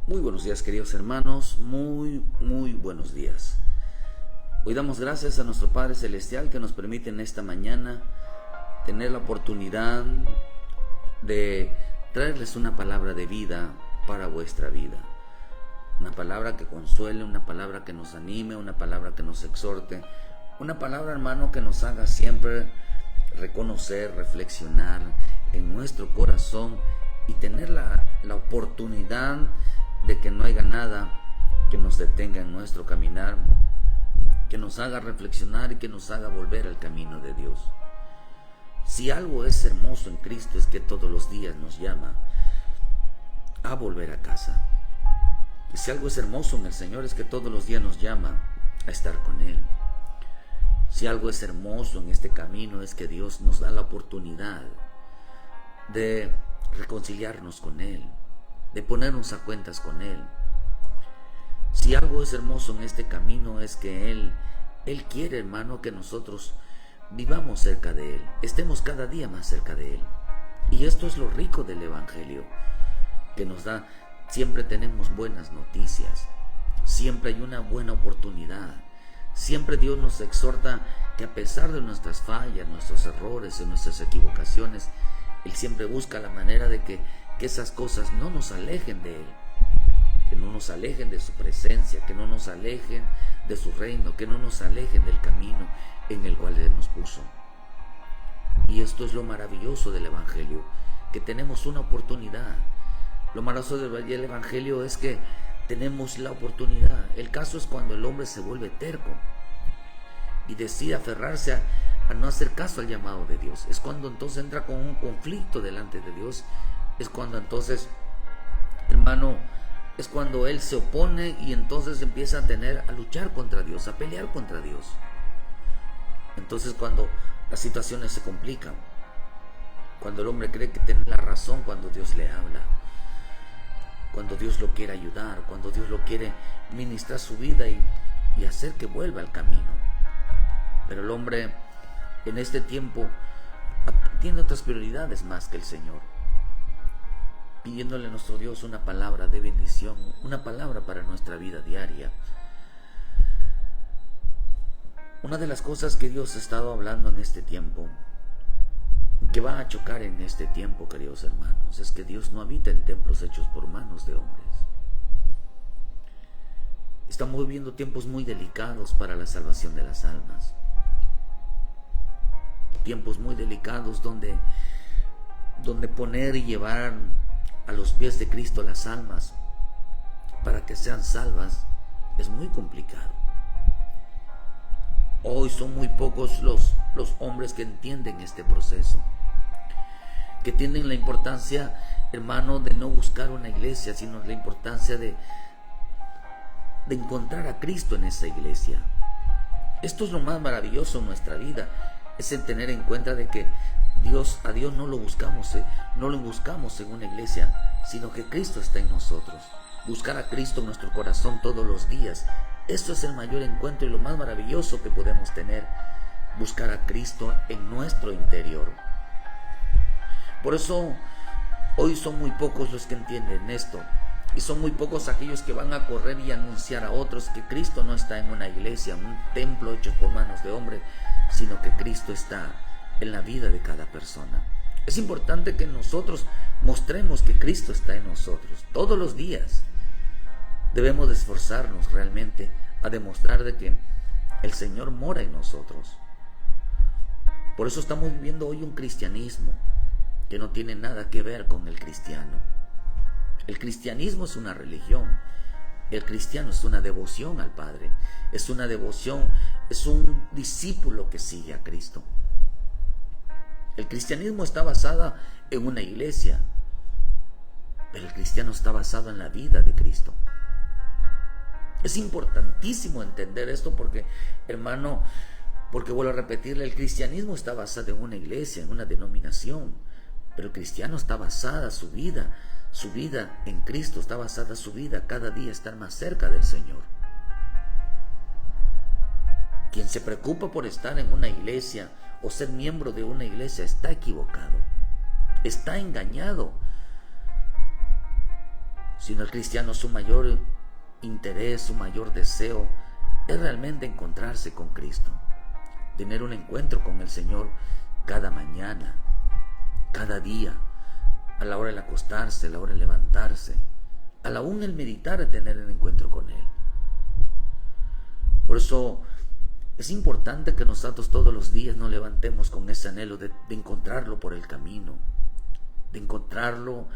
Muy buenos días, queridos hermanos, muy buenos días. Hoy damos gracias a nuestro Padre Celestial que nos permite en esta mañana tener la oportunidad de traerles una palabra de vida para vuestra vida. Una palabra que consuele, una palabra que nos anime, una palabra que nos exhorte, una palabra, hermano, que nos haga siempre reconocer, reflexionar en nuestro corazón y tener la oportunidad de que no haya nada que nos detenga en nuestro caminar, que nos haga reflexionar y que nos haga volver al camino de Dios. Si algo es hermoso en Cristo es que todos los días nos llama a volver a casa. Y si algo es hermoso en el Señor es que todos los días nos llama a estar con Él. Si algo es hermoso en este camino es que Dios nos da la oportunidad de reconciliarnos con Él, de ponernos a cuentas con Él. Si algo es hermoso en este camino es que Él quiere, hermano, que nosotros vivamos cerca de Él, estemos cada día más cerca de Él. Y esto es lo rico del Evangelio, que nos da, siempre tenemos buenas noticias, siempre hay una buena oportunidad, siempre Dios nos exhorta que a pesar de nuestras fallas, nuestros errores y nuestras equivocaciones, Él siempre busca la manera de que esas cosas no nos alejen de Él, que no nos alejen de su presencia, que no nos alejen de su reino, que no nos alejen del camino en el cual Él nos puso. Y esto es lo maravilloso del Evangelio, que tenemos una oportunidad. Lo maravilloso del Evangelio es que tenemos la oportunidad. El caso es cuando el hombre se vuelve terco y decide aferrarse a no hacer caso al llamado de Dios. Es cuando entonces entra con un conflicto delante de Dios. Es cuando entonces, hermano, es cuando él se opone y entonces empieza a luchar contra Dios, a pelear contra Dios. Entonces cuando las situaciones se complican, cuando el hombre cree que tiene la razón cuando Dios le habla, cuando Dios lo quiere ayudar, cuando Dios lo quiere ministrar su vida y hacer que vuelva al camino. Pero el hombre en este tiempo tiene otras prioridades más que el Señor, pidiéndole a nuestro Dios una palabra de bendición, una palabra para nuestra vida diaria. Una de las cosas que Dios ha estado hablando en este tiempo, que va a chocar en este tiempo, queridos hermanos, es que Dios no habita en templos hechos por manos de hombres. Estamos viviendo tiempos muy delicados para la salvación de las almas. Tiempos muy delicados donde poner y llevar a los pies de Cristo las almas para que sean salvas es muy complicado. Hoy son muy pocos los hombres que entienden este proceso, que tienen la importancia, hermano, de no buscar una iglesia, sino la importancia de encontrar a Cristo en esa iglesia. Esto es lo más maravilloso en nuestra vida, es el tener en cuenta de que a Dios no lo buscamos en una iglesia, sino que Cristo está en nosotros. Buscar a Cristo en nuestro corazón todos los días, esto es el mayor encuentro y lo más maravilloso que podemos tener, buscar a Cristo en nuestro interior. Por eso hoy son muy pocos los que entienden esto, y son muy pocos aquellos que van a correr y anunciar a otros que Cristo no está en una iglesia, un templo hecho por manos de hombre, sino que Cristo está en la vida de cada persona. Es importante que nosotros mostremos que Cristo está en nosotros todos los días. Debemos de esforzarnos realmente a demostrar de que el Señor mora en nosotros. Por eso estamos viviendo hoy un cristianismo que no tiene nada que ver con el cristiano. El cristianismo es una religión. El cristiano es una devoción al Padre. Es una devoción, es un discípulo que sigue a Cristo. El cristianismo está basado en una iglesia, pero el cristiano está basado en la vida de Cristo. Es importantísimo entender esto porque, hermano, porque vuelvo a repetirle, el cristianismo está basado en una iglesia, en una denominación, pero el cristiano está basada su vida en Cristo, está basada su vida cada día estar más cerca del Señor. Quien se preocupa por estar en una iglesia o ser miembro de una iglesia está equivocado, está engañado. sino el cristiano, su mayor interés, su mayor deseo es realmente encontrarse con Cristo, tener un encuentro con el Señor cada mañana, cada día, a la hora de acostarse, a la hora de levantarse, aún el meditar, de tener el encuentro con Él. Por eso es importante que nosotros todos los días nos levantemos con ese anhelo de encontrarlo por el camino, de encontrarlo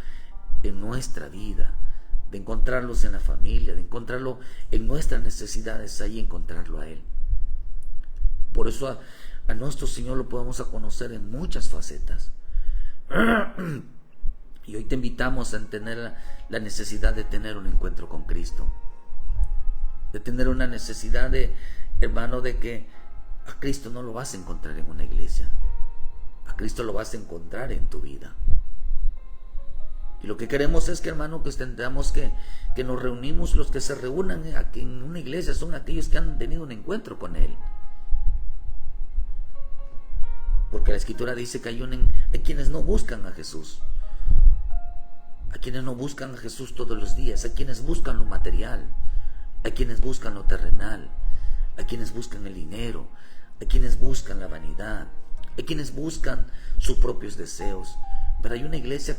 en nuestra vida, de encontrarlos en la familia, de encontrarlo en nuestras necesidades, ahí encontrarlo a Él. Por eso a nuestro Señor lo podemos conocer en muchas facetas. Y hoy te invitamos a tener la necesidad de tener un encuentro con Cristo, de tener una necesidad de, hermano, de que a Cristo no lo vas a encontrar en una iglesia, a Cristo lo vas a encontrar en tu vida. Y lo que queremos es que, hermano, que entendamos que nos reunimos, los que se reúnan aquí en una iglesia son aquellos que han tenido un encuentro con Él. Porque la Escritura dice que hay quienes no buscan a Jesús, hay quienes no buscan a Jesús todos los días, hay quienes buscan lo material, hay quienes buscan lo terrenal, hay quienes buscan el dinero, hay quienes buscan la vanidad, hay quienes buscan sus propios deseos. Pero hay una iglesia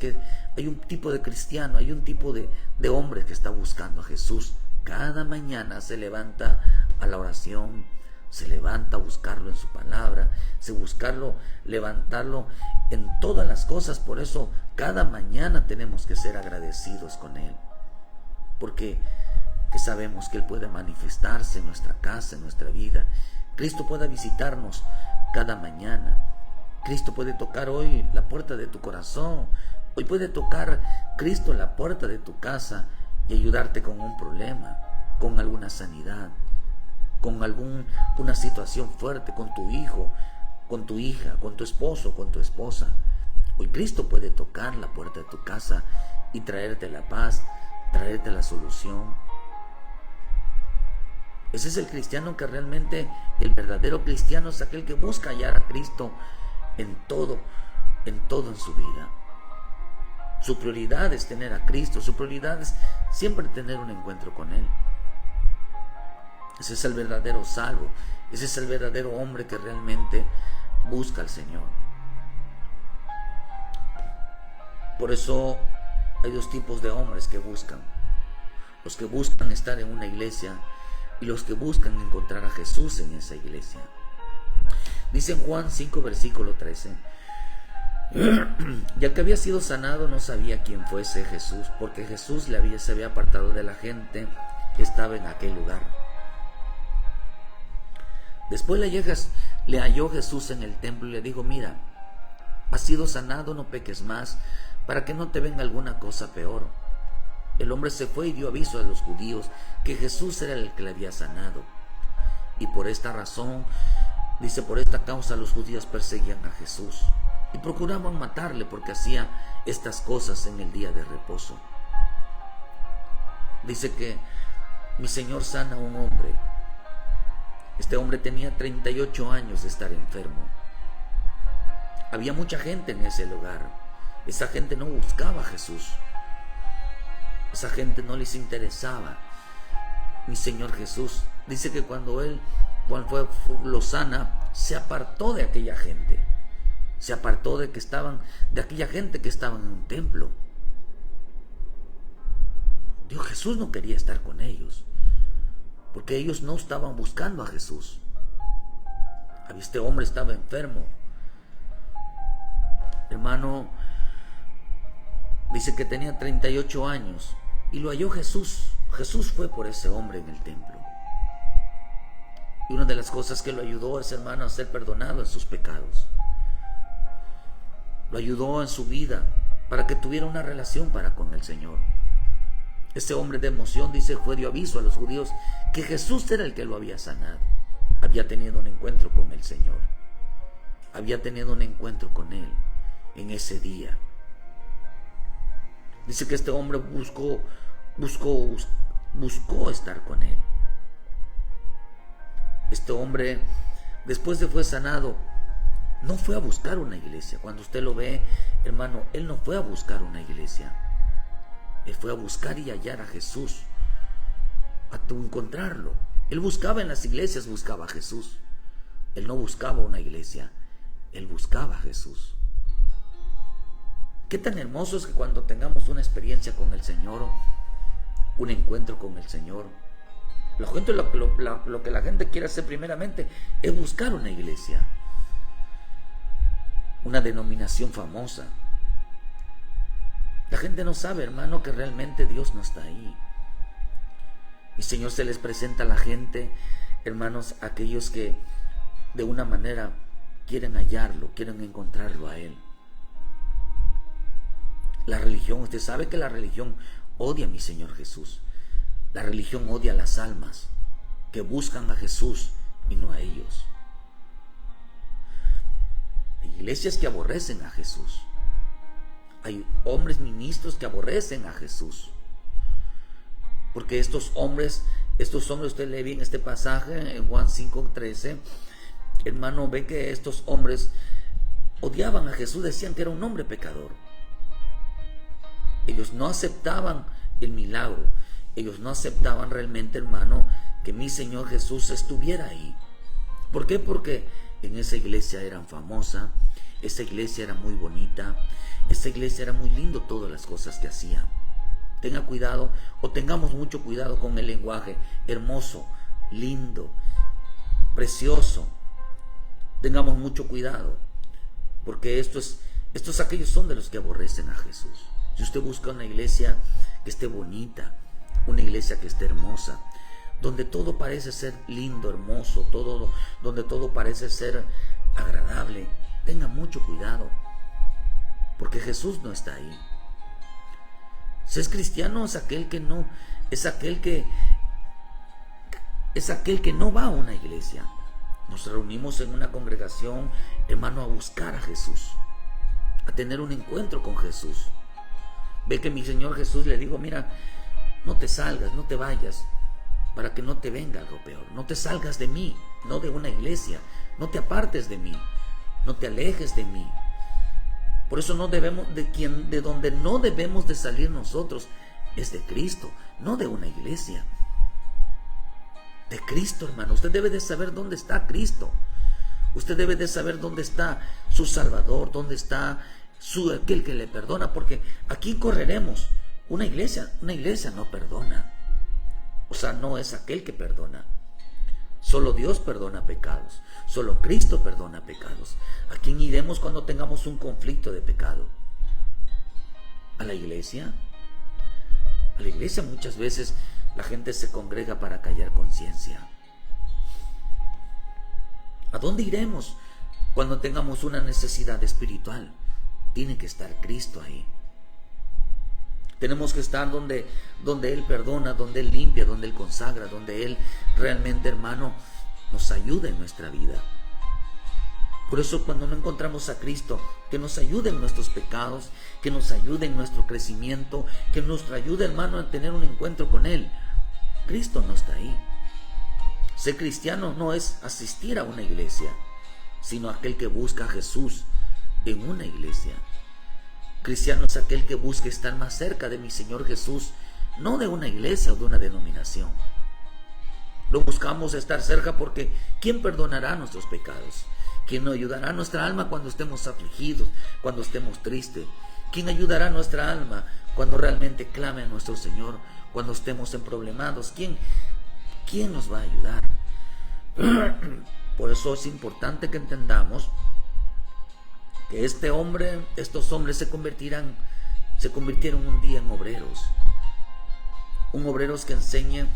hay un tipo de cristiano, hay un tipo de hombre que está buscando a Jesús. Cada mañana se levanta a la oración, se levanta a buscarlo en su palabra, levantarlo en todas las cosas. Por eso cada mañana tenemos que ser agradecidos con Él, porque que sabemos que Él puede manifestarse en nuestra casa, en nuestra vida. Cristo puede visitarnos cada mañana. Cristo puede tocar hoy la puerta de tu corazón. Hoy puede tocar Cristo la puerta de tu casa y ayudarte con un problema, con alguna sanidad, con una situación fuerte, con tu hijo, con tu hija, con tu esposo, con tu esposa. Hoy Cristo puede tocar la puerta de tu casa y traerte la paz, traerte la solución. Ese es el cristiano que realmente, el verdadero cristiano es aquel que busca hallar a Cristo en todo en su vida. Su prioridad es tener a Cristo, su prioridad es siempre tener un encuentro con Él. Ese es el verdadero salvo, ese es el verdadero hombre que realmente busca al Señor. Por eso hay dos tipos de hombres que buscan: los que buscan estar en una iglesia y los que buscan encontrar a Jesús en esa iglesia. Dice en Juan 5, versículo 13: y el que había sido sanado no sabía quién fuese Jesús, porque Jesús se había apartado de la gente que estaba en aquel lugar. Después le halló Jesús en el templo y le dijo: mira, has sido sanado, no peques más, para que no te venga alguna cosa peor. El hombre se fue y dio aviso a los judíos que Jesús era el que le había sanado. Y por esta razón, dice, por esta causa los judíos perseguían a Jesús y procuraban matarle, porque hacía estas cosas en el día de reposo. Dice que mi Señor sana a un hombre. Este hombre tenía 38 años de estar enfermo. Había mucha gente en ese lugar. Esa gente no buscaba a Jesús. Esa gente no les interesaba mi Señor Jesús. Dice que cuando lo sana, se apartó de aquella gente. Se apartó de aquella gente que estaba en un templo. Jesús no quería estar con ellos, porque ellos no estaban buscando a Jesús. Este hombre estaba enfermo. Hermano, dice que tenía 38 años y lo halló Jesús. Jesús fue por ese hombre en el templo. Y una de las cosas que lo ayudó es, hermano, a ser perdonado en sus pecados. Lo ayudó en su vida para que tuviera una relación con el Señor. Ese hombre de emoción, dice, dio aviso a los judíos que Jesús era el que lo había sanado. Había tenido un encuentro con el Señor. Había tenido un encuentro con Él en ese día. Dice que este hombre buscó estar con Él. Este hombre, después de fue sanado, no fue a buscar una iglesia. Cuando usted lo ve, hermano, él no fue a buscar una iglesia. Él fue a buscar y hallar a Jesús, a encontrarlo. Él buscaba en las iglesias, buscaba a Jesús. Él no buscaba una iglesia, él buscaba a Jesús. Qué tan hermoso es que cuando tengamos una experiencia con el Señor, un encuentro con el Señor, lo que la gente quiere hacer primeramente es buscar una iglesia, una denominación famosa. La gente no sabe, hermano, que realmente Dios no está ahí. Mi Señor se les presenta a la gente, hermanos, aquellos que de una manera quieren hallarlo, quieren encontrarlo a Él. La religión, usted sabe que la religión odia a mi Señor Jesús. La religión odia a las almas que buscan a Jesús y no a ellos. Hay iglesias que aborrecen a Jesús. Hay hombres ministros que aborrecen a Jesús. Porque estos hombres, usted lee bien este pasaje en Juan 5:13, hermano, ve que estos hombres odiaban a Jesús, decían que era un hombre pecador. Ellos no aceptaban el milagro, ellos no aceptaban realmente, hermano, que mi Señor Jesús estuviera ahí. ¿Por qué? Porque en esa iglesia eran famosa, esa iglesia era muy bonita, esa iglesia era muy lindo, todas las cosas que hacían. Tenga cuidado, o tengamos mucho cuidado con el lenguaje hermoso, lindo, precioso. Tengamos mucho cuidado, porque estos aquellos son de los que aborrecen a Jesús. Si usted busca una iglesia que esté bonita, una iglesia que esté hermosa, donde todo parece ser lindo, hermoso, donde todo parece ser agradable, tenga mucho cuidado, porque Jesús no está ahí. Si es cristiano, es aquel que no va a una iglesia. Nos reunimos en una congregación, hermano, a buscar a Jesús, a tener un encuentro con Jesús. Ve que mi Señor Jesús le dijo: mira, no te salgas, no te vayas, para que no te venga algo peor. No te salgas de mí, no de una iglesia, no te apartes de mí, no te alejes de mí. Por eso de donde no debemos de salir nosotros es de Cristo, no de una iglesia. De Cristo, hermano. Usted debe de saber dónde está Cristo. Usted debe de saber dónde está su Salvador, dónde está aquel que le perdona, porque aquí correremos. Una iglesia no perdona. O sea, no es aquel que perdona. Solo Dios perdona pecados. Solo Cristo perdona pecados. ¿A quién iremos cuando tengamos un conflicto de pecado? ¿A la iglesia? A la iglesia muchas veces la gente se congrega para callar conciencia. ¿A dónde iremos cuando tengamos una necesidad espiritual? Tiene que estar Cristo ahí. Tenemos que estar donde Él perdona, donde Él limpia, donde Él consagra, donde Él realmente, hermano, nos ayuda en nuestra vida. Por eso cuando no encontramos a Cristo, que nos ayude en nuestros pecados, que nos ayude en nuestro crecimiento, que nos ayude, hermano, a tener un encuentro con Él. Cristo no está ahí. Ser cristiano no es asistir a una iglesia, sino aquel que busca a Jesús en una iglesia. Cristiano es aquel que busca estar más cerca de mi Señor Jesús, no de una iglesia o de una denominación. Lo buscamos estar cerca porque ¿quién perdonará nuestros pecados? ¿Quién nos ayudará a nuestra alma cuando estemos afligidos, cuando estemos tristes? ¿Quién ayudará a nuestra alma cuando realmente clame a nuestro Señor, cuando estemos en problemados? ¿Quién nos va a ayudar? Por eso es importante que entendamos que estos hombres se convirtieron un día en obreros. Obreros que enseñen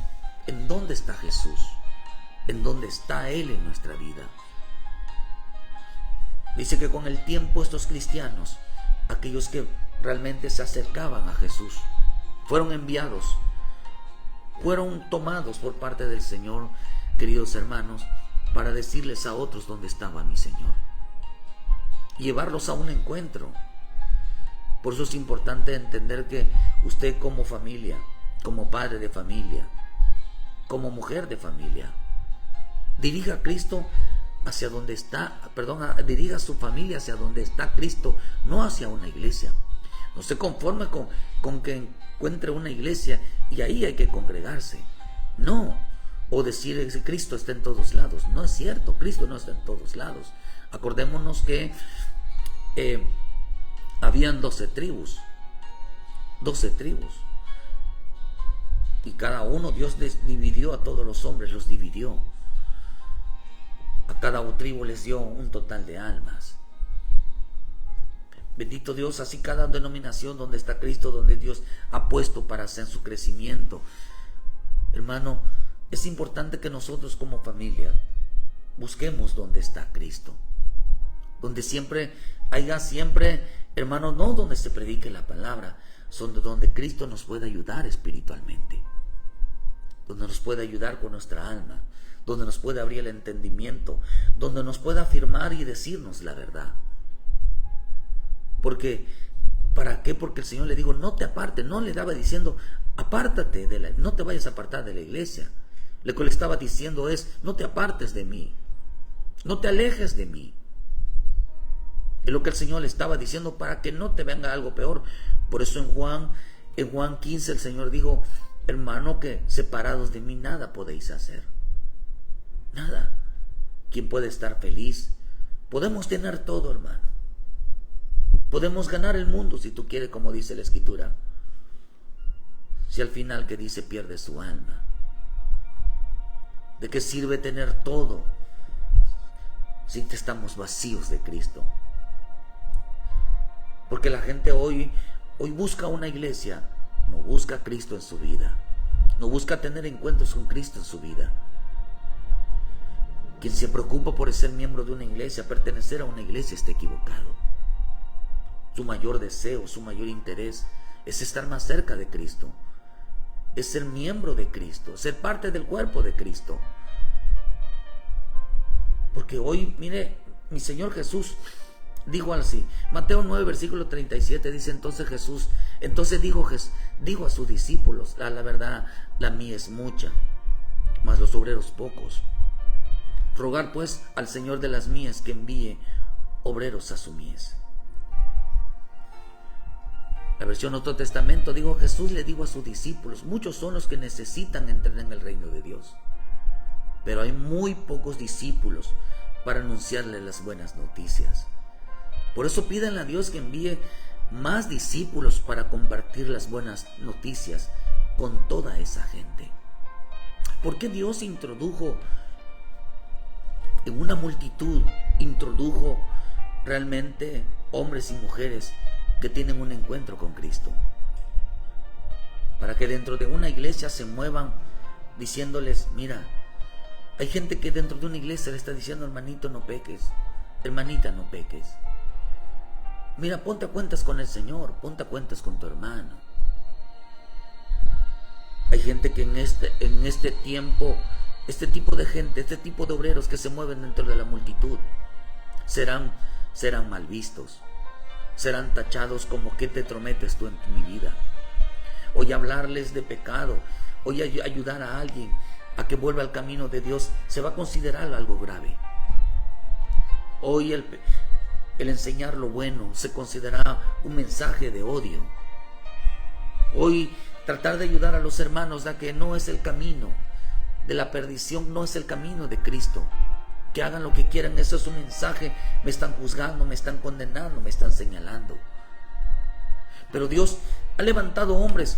en dónde está Jesús, en dónde está Él en nuestra vida. Dice que con el tiempo estos cristianos, aquellos que realmente se acercaban a Jesús, fueron enviados, fueron tomados por parte del Señor, queridos hermanos, para decirles a otros dónde estaba mi Señor, llevarlos a un encuentro. Por eso es importante entender que usted como familia, como padre de familia, como mujer de familia, dirija a Cristo hacia donde está, dirija a su familia hacia donde está Cristo, no hacia una iglesia. No se conforme con que encuentre una iglesia y ahí hay que congregarse. No. O decir que Cristo está en todos lados. No es cierto, Cristo no está en todos lados. Acordémonos que habían 12 tribus. 12 tribus. Y cada uno Dios dividió a todos los hombres, los dividió. A cada tribu les dio un total de almas. Bendito Dios, así cada denominación donde está Cristo, donde Dios ha puesto para hacer su crecimiento. Hermano, es importante que nosotros como familia busquemos donde está Cristo. Donde siempre haya hermano, no donde se predique la palabra, son donde Cristo nos puede ayudar espiritualmente. Donde nos puede ayudar con nuestra alma, donde nos puede abrir el entendimiento, donde nos pueda afirmar y decirnos la verdad. Porque, ¿para qué? Porque el Señor le dijo, no te apartes, no le daba diciendo, apártate, no te vayas a apartar de la iglesia. Lo que le estaba diciendo es, no te apartes de mí, no te alejes de mí. Es lo que el Señor le estaba diciendo para que no te venga algo peor. Por eso en Juan 15 el Señor dijo, hermano, que separados de mí nada podéis hacer. Nada. ¿Quién puede estar feliz? Podemos tener todo, hermano. Podemos ganar el mundo si tú quieres, como dice la Escritura. Si al final, que dice, pierde su alma. ¿De qué sirve tener todo si estamos vacíos de Cristo? Porque la gente hoy busca una iglesia, no busca a Cristo en su vida, no busca tener encuentros con Cristo en su vida. Quien se preocupa por ser miembro de una iglesia, pertenecer a una iglesia, está equivocado. Su mayor deseo, su mayor interés es estar más cerca de Cristo, es ser miembro de Cristo, ser parte del cuerpo de Cristo. Porque hoy, mire, mi Señor Jesús dijo así, Mateo 9, versículo 37, dice, entonces dijo a sus discípulos, la verdad, la mies es mucha, mas los obreros pocos. Rogar pues al Señor de las mies que envíe obreros a su mies. La versión Nuevo Testamento dijo, Jesús le dijo a sus discípulos, muchos son los que necesitan entrar en el reino de Dios, pero hay muy pocos discípulos para anunciarles las buenas noticias. Por eso pídanle a Dios que envíe más discípulos para compartir las buenas noticias con toda esa gente. ¿Por qué Dios introdujo en una multitud, introdujo realmente hombres y mujeres que tienen un encuentro con Cristo? Para que dentro de una iglesia se muevan diciéndoles, mira, hay gente que dentro de una iglesia le está diciendo, hermanito, no peques, hermanita, no peques. Mira, ponte a cuentas con el Señor, ponte a cuentas con tu hermano. Hay gente que en este tiempo, este tipo de gente, este tipo de obreros que se mueven dentro de la multitud, serán mal vistos, serán tachados como, ¿qué te trometes tú en mi vida? Hoy hablarles de pecado, hoy ayudar a alguien a que vuelva al camino de Dios, se va a considerar algo grave. Hoy el enseñar lo bueno se considera un mensaje de odio. Hoy tratar de ayudar a los hermanos a que no es el camino de la perdición, no es el camino de Cristo. Que hagan lo que quieran, eso es un mensaje, me están juzgando, me están condenando, me están señalando. Pero Dios ha levantado hombres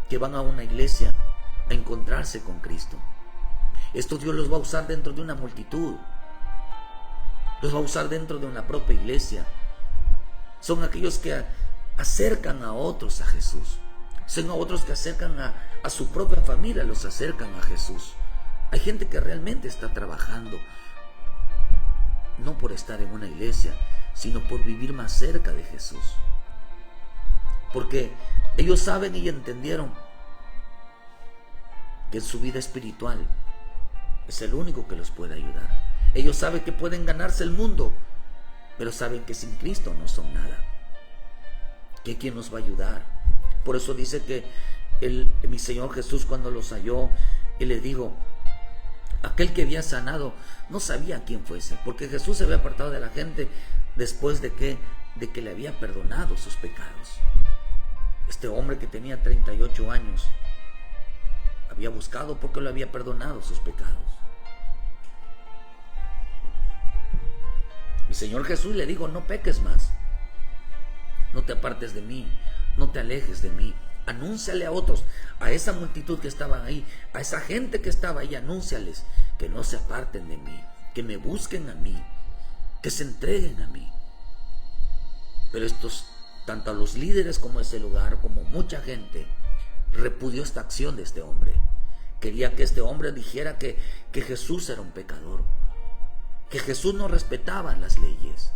que van a una iglesia a encontrarse con Cristo. Esto Dios los va a usar dentro de una multitud. Los va a usar dentro de una propia iglesia. Son aquellos que acercan a otros a Jesús. Son a otros que acercan a su propia familia, los acercan a Jesús. Hay gente que realmente está trabajando, no por estar en una iglesia, sino por vivir más cerca de Jesús. Porque ellos saben y entendieron que en su vida espiritual es el único que los puede ayudar. Ellos saben que pueden ganarse el mundo, pero saben que sin Cristo no son nada. ¿Que quién nos va a ayudar? Por eso dice que mi Señor Jesús, cuando los halló, Él les dijo, aquel que había sanado no sabía quién fuese, porque Jesús se había apartado de la gente después de que le había perdonado sus pecados. Este hombre que tenía 38 años había buscado porque lo había perdonado sus pecados. Mi Señor Jesús le dijo: no peques más, no te apartes de mí, no te alejes de mí. Anúnciale a otros, a esa multitud que estaba ahí, a esa gente que estaba ahí, anúnciales que no se aparten de mí, que me busquen a mí, que se entreguen a mí. Pero estos, tanto a los líderes como a ese lugar, como mucha gente, repudió esta acción de este hombre. Quería que este hombre dijera que Jesús era un pecador, que Jesús no respetaba las leyes.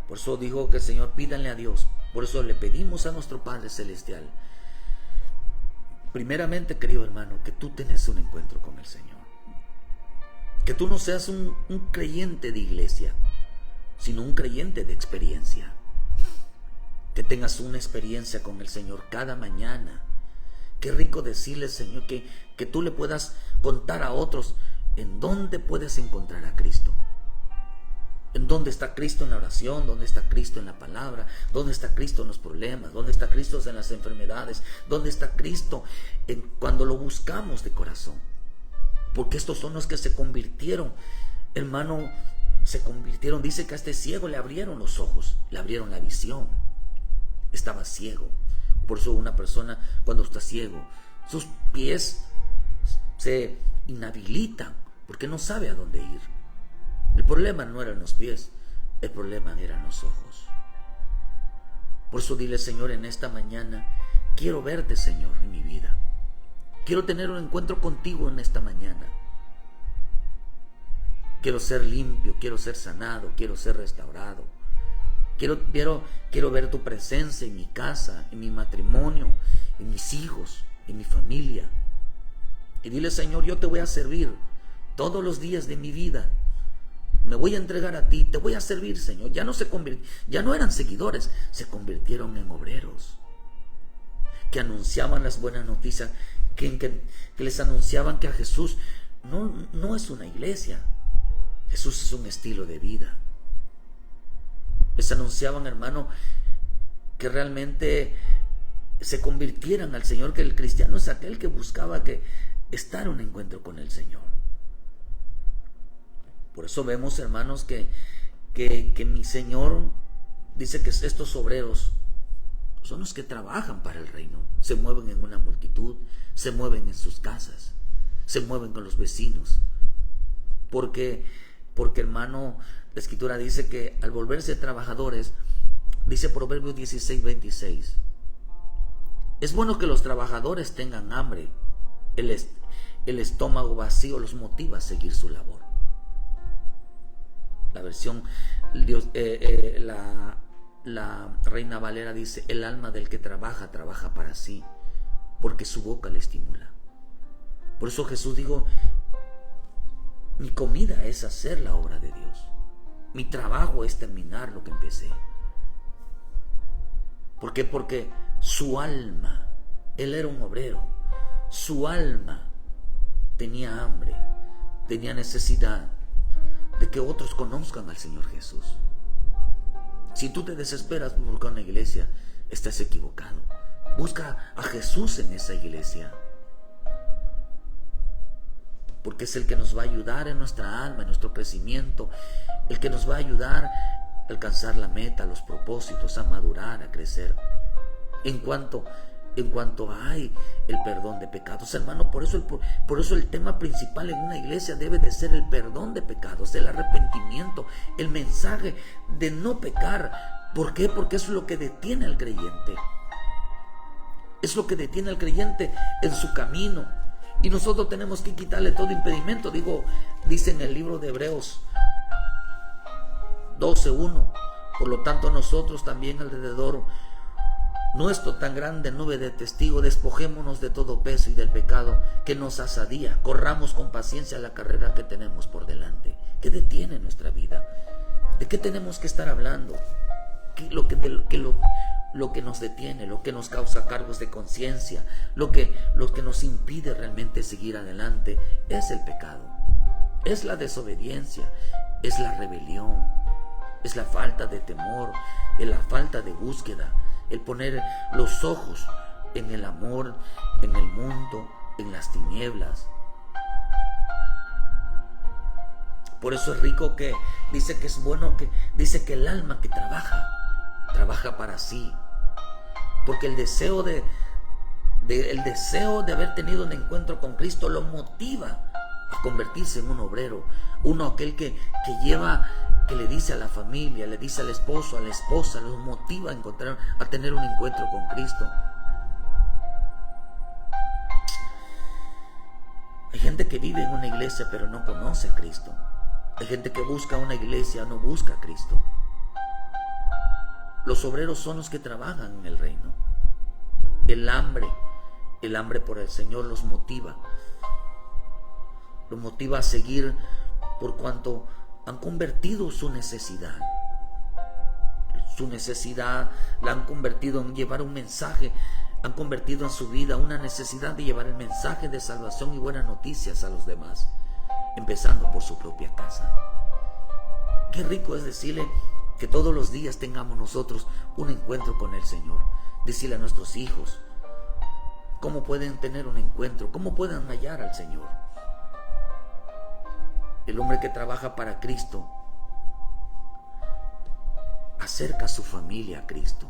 Por eso dijo que el Señor, pídanle a Dios. Por eso le pedimos a nuestro Padre Celestial, primeramente, querido hermano, que tú tengas un encuentro con el Señor. Que tú no seas un creyente de iglesia, sino un creyente de experiencia. Que tengas una experiencia con el Señor cada mañana. Qué rico decirle, Señor, que tú le puedas contar a otros en dónde puedes encontrar a Cristo. En dónde está Cristo en la oración, dónde está Cristo en la palabra, dónde está Cristo en los problemas, dónde está Cristo en las enfermedades, dónde está Cristo cuando lo buscamos de corazón. Porque estos son los que se convirtieron, hermano, se convirtieron. Dice que a este ciego le abrieron los ojos, le abrieron la visión. Estaba ciego. Por eso una persona, cuando está ciego, sus pies se inhabilitan porque no sabe a dónde ir. El problema no eran los pies, el problema eran los ojos. Por eso dile, Señor, en esta mañana, quiero verte, Señor, en mi vida. Quiero tener un encuentro contigo en esta mañana. Quiero ser limpio, quiero ser sanado, quiero ser restaurado. Quiero ver tu presencia en mi casa, en mi matrimonio, en mis hijos, en mi familia. Y dile, Señor, yo te voy a servir todos los días de mi vida. Me voy a entregar a ti, te voy a servir, Señor. Ya no eran seguidores, se convirtieron en obreros que anunciaban las buenas noticias, que les anunciaban que a Jesús no es una iglesia, Jesús es un estilo de vida. Les anunciaban, hermano, que realmente se convirtieran al Señor, que el cristiano es aquel que buscaba estar en un encuentro con el Señor. Por eso vemos, hermanos, que mi Señor dice que estos obreros son los que trabajan para el reino. Se mueven en una multitud, se mueven en sus casas, se mueven con los vecinos. Porque hermano, la Escritura dice que al volverse trabajadores, dice Proverbios 16:26, es bueno que los trabajadores tengan hambre. El estómago vacío los motiva a seguir su labor. La versión, la Reina Valera dice, el alma del que trabaja para sí, porque su boca le estimula. Por eso Jesús dijo, mi comida es hacer la obra de Dios. Mi trabajo es terminar lo que empecé. ¿Por qué? Porque su alma, él era un obrero, su alma tenía hambre, tenía necesidad de que otros conozcan al Señor Jesús. Si tú te desesperas por buscar una iglesia, estás equivocado. Busca a Jesús en esa iglesia, porque es el que nos va a ayudar en nuestra alma, en nuestro crecimiento, el que nos va a ayudar a alcanzar la meta, los propósitos, a madurar, a crecer. En cuanto hay el perdón de pecados, hermano, por eso el tema principal en una iglesia debe de ser el perdón de pecados, el arrepentimiento, el mensaje de no pecar. ¿Por qué? Porque eso es lo que detiene al creyente. Es lo que detiene al creyente en su camino. Y nosotros tenemos que quitarle todo impedimento. Dice en el libro de Hebreos 12:1, por lo tanto nosotros también alrededor nuestro tan grande nube de testigos, despojémonos de todo peso y del pecado que nos asadía, corramos con paciencia la carrera que tenemos por delante. ¿Qué detiene nuestra vida? ¿De qué tenemos que estar hablando? Lo que nos detiene, lo que nos causa cargos de conciencia, lo que nos impide realmente seguir adelante, es el pecado, es la desobediencia, es la rebelión. es la falta de temor, es la falta de búsqueda, el poner los ojos en el amor, en el mundo, en las tinieblas. Por eso es rico que dice que es bueno, que dice que el alma que trabaja para sí, porque el deseo de haber tenido un encuentro con Cristo lo motiva a convertirse en un obrero, aquel que le dice a la familia, le dice al esposo, a la esposa, los motiva a tener un encuentro con Cristo. Hay gente que vive en una iglesia pero no conoce a Cristo. Hay gente que busca una iglesia, no busca a Cristo. Los obreros son los que trabajan en el reino. El hambre por el Señor los motiva a seguir, por cuanto han convertido su necesidad la han convertido en llevar un mensaje, han convertido en su vida una necesidad de llevar el mensaje de salvación y buenas noticias a los demás, empezando por su propia casa. Qué rico es decirle que todos los días tengamos nosotros un encuentro con el Señor. Decirle a nuestros hijos cómo pueden tener un encuentro, cómo pueden hallar al Señor. El hombre que trabaja para Cristo acerca a su familia a Cristo,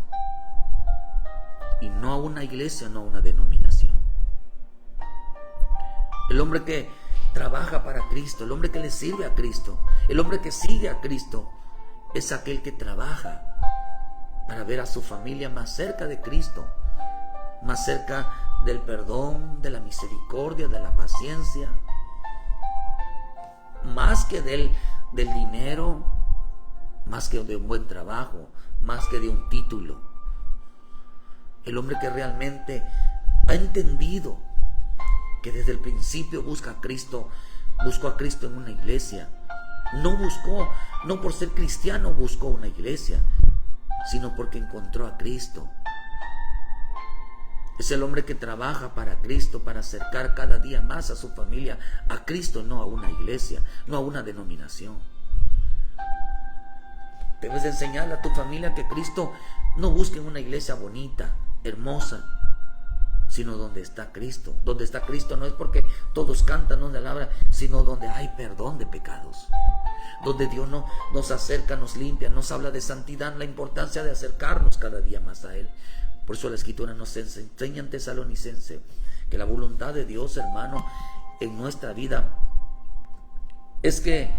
y no a una iglesia, no a una denominación. El hombre que trabaja para Cristo, el hombre que le sirve a Cristo, el hombre que sigue a Cristo, es aquel que trabaja para ver a su familia más cerca de Cristo, más cerca del perdón, de la misericordia, de la paciencia, más que del dinero, más que de un buen trabajo, más que de un título. El hombre que realmente ha entendido que desde el principio buscó a Cristo en una iglesia. No por ser cristiano buscó una iglesia, sino porque encontró a Cristo. Es el hombre que trabaja para Cristo, para acercar cada día más a su familia a Cristo, no a una iglesia, no a una denominación. Debes de enseñarle a tu familia que Cristo no busca en una iglesia bonita, hermosa, sino donde está Cristo. Donde está Cristo no es porque todos cantan, donde alaban, sino donde hay perdón de pecados. Donde Dios nos acerca, nos limpia, nos habla de santidad, la importancia de acercarnos cada día más a Él. Por eso la Escritura nos enseña en Tesalonicense que la voluntad de Dios, hermano, en nuestra vida es que,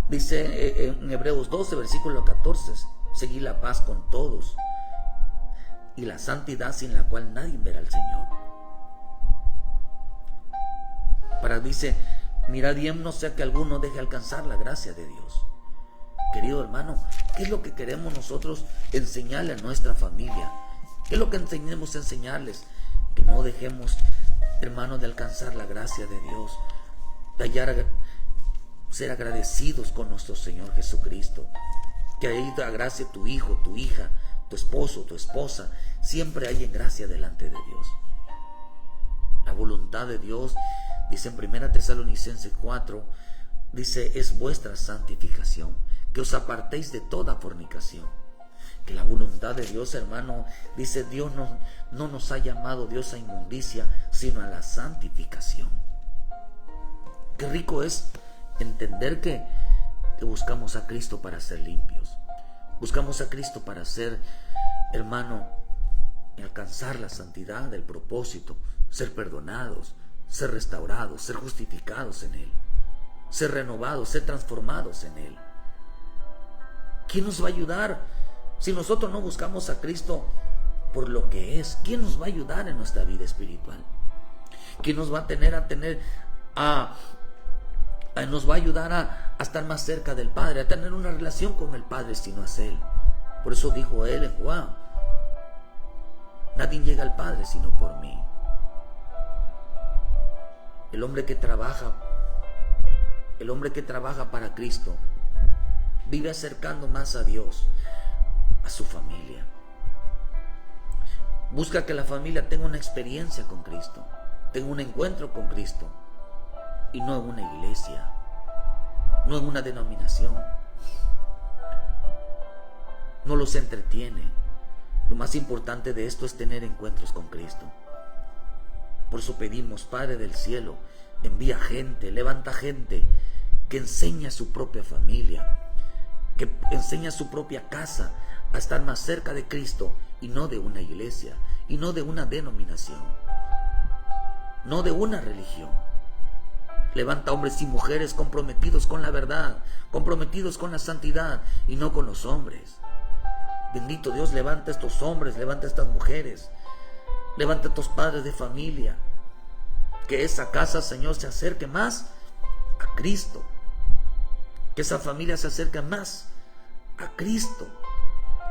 dice en Hebreos 12, versículo 14, seguir la paz con todos y la santidad sin la cual nadie verá al Señor. Dice, mirad bien, no sea que alguno deje alcanzar la gracia de Dios. Querido hermano, ¿qué es lo que queremos nosotros enseñarle a nuestra familia? ¿Qué es lo que tenemos a enseñarles? Que no dejemos, hermano, de alcanzar la gracia de Dios, de ser agradecidos con nuestro Señor Jesucristo. Que ahí da gracia tu hijo, tu hija, tu esposo, tu esposa, siempre hay en gracia delante de Dios. La voluntad de Dios, dice en 1 Tesalonicenses 4, dice, es vuestra santificación, que os apartéis de toda fornicación. Que la voluntad de Dios, hermano, dice, Dios no nos ha llamado Dios a inmundicia, sino a la santificación. Qué rico es entender que buscamos a Cristo para ser limpios. Buscamos a Cristo para ser, hermano, alcanzar la santidad, el propósito, ser perdonados, ser restaurados, ser justificados en Él, ser renovados, ser transformados en Él. ¿Quién nos va a ayudar si nosotros no buscamos a Cristo por lo que es? ¿Quién nos va a ayudar en nuestra vida espiritual? ¿Quién nos va nos va a ayudar a estar más cerca del Padre, a tener una relación con el Padre, si no es Él? Por eso dijo Él en Juan, nadie llega al Padre sino por mí. El hombre que trabaja para Cristo vive acercando más a Dios, a su familia. Busca que la familia tenga una experiencia con Cristo, tenga un encuentro con Cristo, y no en una iglesia, no en una denominación. no los entretiene. Lo más importante de esto es tener encuentros con Cristo. Por eso pedimos, Padre del cielo, envía gente, levanta gente que enseñe a su propia familia, que enseñe a su propia casa a estar más cerca de Cristo y no de una iglesia, y no de una denominación, no de una religión. Levanta hombres y mujeres comprometidos con la verdad, comprometidos con la santidad y no con los hombres. Bendito Dios, levanta a estos hombres, levanta a estas mujeres, levanta a estos padres de familia. Que esa casa, Señor, se acerque más a Cristo. Que esa familia se acerque más a Cristo,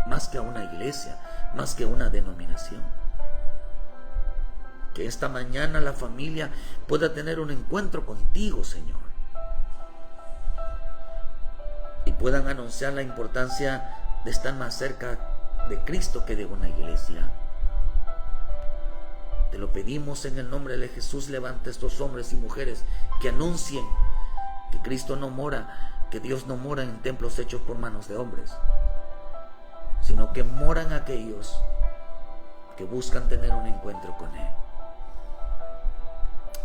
más que a una iglesia, más que a una denominación. Que esta mañana la familia pueda tener un encuentro contigo, Señor, y puedan anunciar la importancia de estar más cerca de Cristo que de una iglesia. Te lo pedimos en el nombre de Jesús. Levanta a estos hombres y mujeres que anuncien que Cristo no mora, que Dios no mora en templos hechos por manos de hombres, sino que moran aquellos que buscan tener un encuentro con Él.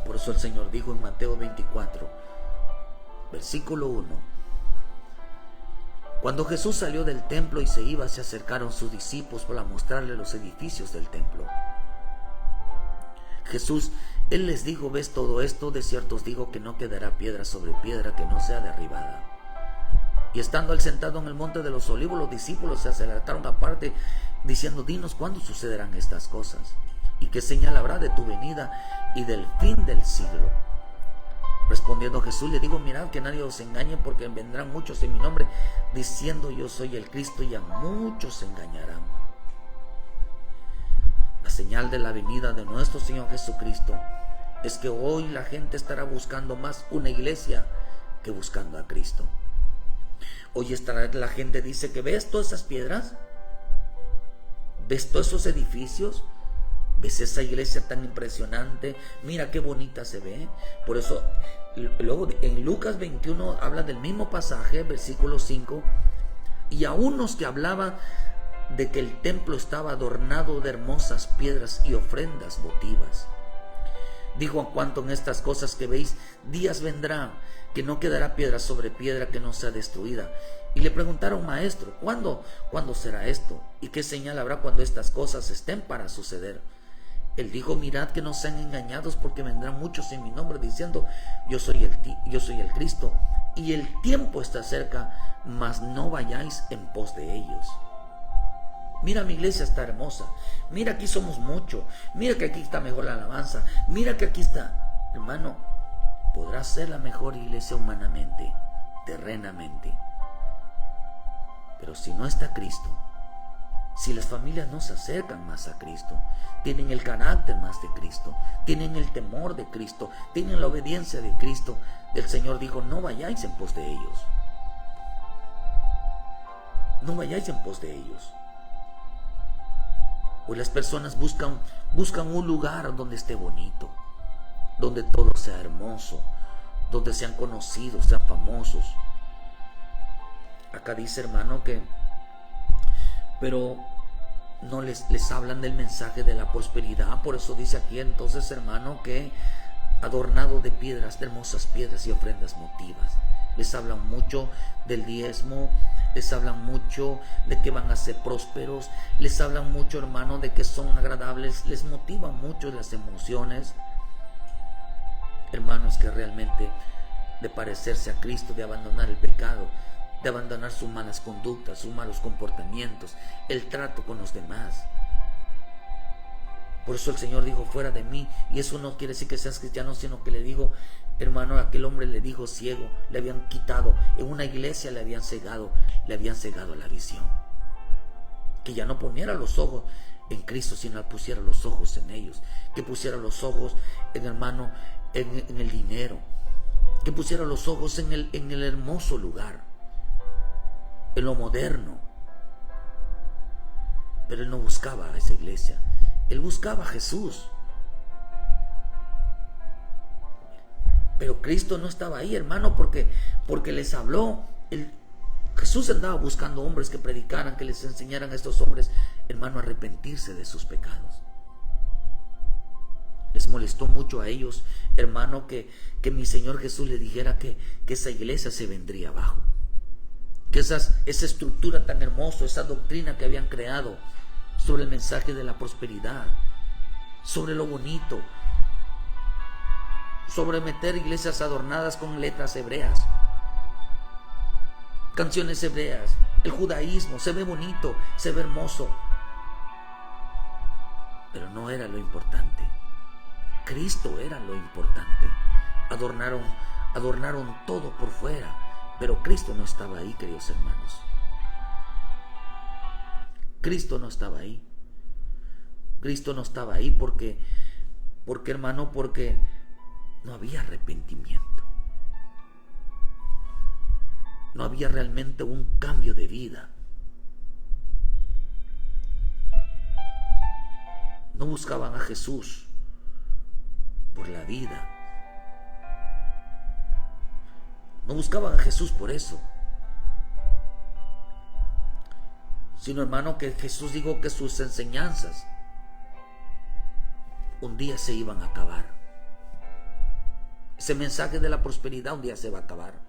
Por eso el Señor dijo en Mateo 24, versículo 1: cuando Jesús salió del templo y se iba, se acercaron sus discípulos para mostrarle los edificios del templo. Jesús, Él les dijo: ¿ves todo esto? De cierto os digo que no quedará piedra sobre piedra que no sea derribada. Y estando Él sentado en el monte de los olivos, los discípulos se acercaron aparte, diciendo: dinos cuándo sucederán estas cosas, y qué señal habrá de tu venida y del fin del siglo. Respondiendo Jesús, le digo: mirad que nadie os engañe, porque vendrán muchos en mi nombre, diciendo yo soy el Cristo, y a muchos se engañarán. La señal de la venida de nuestro Señor Jesucristo es que hoy la gente estará buscando más una iglesia que buscando a Cristo. Hoy estará la gente, dice, que ves todas esas piedras, ves todos esos edificios, ves esa iglesia tan impresionante, mira qué bonita se ve. Por eso luego en Lucas 21 habla del mismo pasaje, versículo 5, y a unos que hablaban de que el templo estaba adornado de hermosas piedras y ofrendas votivas. Dijo: a cuanto en estas cosas que veis, días vendrán que no quedará piedra sobre piedra que no sea destruida. Y le preguntaron: maestro, ¿cuándo será esto? ¿Y qué señal habrá cuando estas cosas estén para suceder? Él dijo: mirad que no sean engañados, porque vendrán muchos en mi nombre diciendo yo soy el Cristo, y el tiempo está cerca, mas no vayáis en pos de ellos. Mira, mi iglesia está hermosa, mira, aquí somos mucho, mira que aquí está mejor la alabanza, mira que aquí está. Hermano, podrá ser la mejor iglesia humanamente, terrenamente, pero si no está Cristo, si las familias no se acercan más a Cristo, tienen el carácter más de Cristo, tienen el temor de Cristo, tienen la obediencia de Cristo, el Señor dijo: no vayáis en pos de ellos, no vayáis en pos de ellos. Hoy las personas buscan un lugar donde esté bonito, donde todo sea hermoso, donde sean conocidos, sean famosos. Acá dice, hermano, que pero no les hablan del mensaje de la prosperidad. Por eso dice aquí entonces, hermano, que adornado de piedras, de hermosas piedras y ofrendas motivas. Les hablan mucho del diezmo, les hablan mucho de que van a ser prósperos, les hablan mucho, hermano, de que son agradables, les motivan mucho las emociones. Hermanos, que realmente de parecerse a Cristo, de abandonar el pecado, de abandonar sus malas conductas, sus malos comportamientos, el trato con los demás. Por eso el Señor dijo: fuera de mí. Y eso no quiere decir que seas cristiano, sino que le digo, hermano, aquel hombre le dijo ciego, le habían quitado, en una iglesia le habían cegado la visión. Que ya no poniera los ojos en Cristo, sino pusiera los ojos en ellos. Que pusiera los ojos en, hermano, en el dinero. Que pusiera los ojos en el hermoso lugar, en lo moderno. Pero él no buscaba a esa iglesia, él buscaba a Jesús. Pero Cristo no estaba ahí, hermano, porque les habló. Jesús andaba buscando hombres que predicaran, que les enseñaran a estos hombres, hermano, a arrepentirse de sus pecados. Les molestó mucho a ellos, hermano, que mi Señor Jesús le dijera que esa iglesia se vendría abajo. Que esa estructura tan hermosa, esa doctrina que habían creado sobre el mensaje de la prosperidad, sobre lo bonito, sobre meter iglesias adornadas con letras hebreas, canciones hebreas, el judaísmo, se ve bonito, se ve hermoso, pero no era lo importante. Cristo era lo importante. Adornaron todo por fuera, pero Cristo no estaba ahí, queridos hermanos. Cristo no estaba ahí. Cristo no estaba ahí porque hermano, porque no había arrepentimiento. No había realmente un cambio de vida. No buscaban a Jesús por la vida. No buscaban a Jesús por eso. Sino, hermano, que Jesús dijo que sus enseñanzas un día se iban a acabar. Ese mensaje de la prosperidad un día se va a acabar.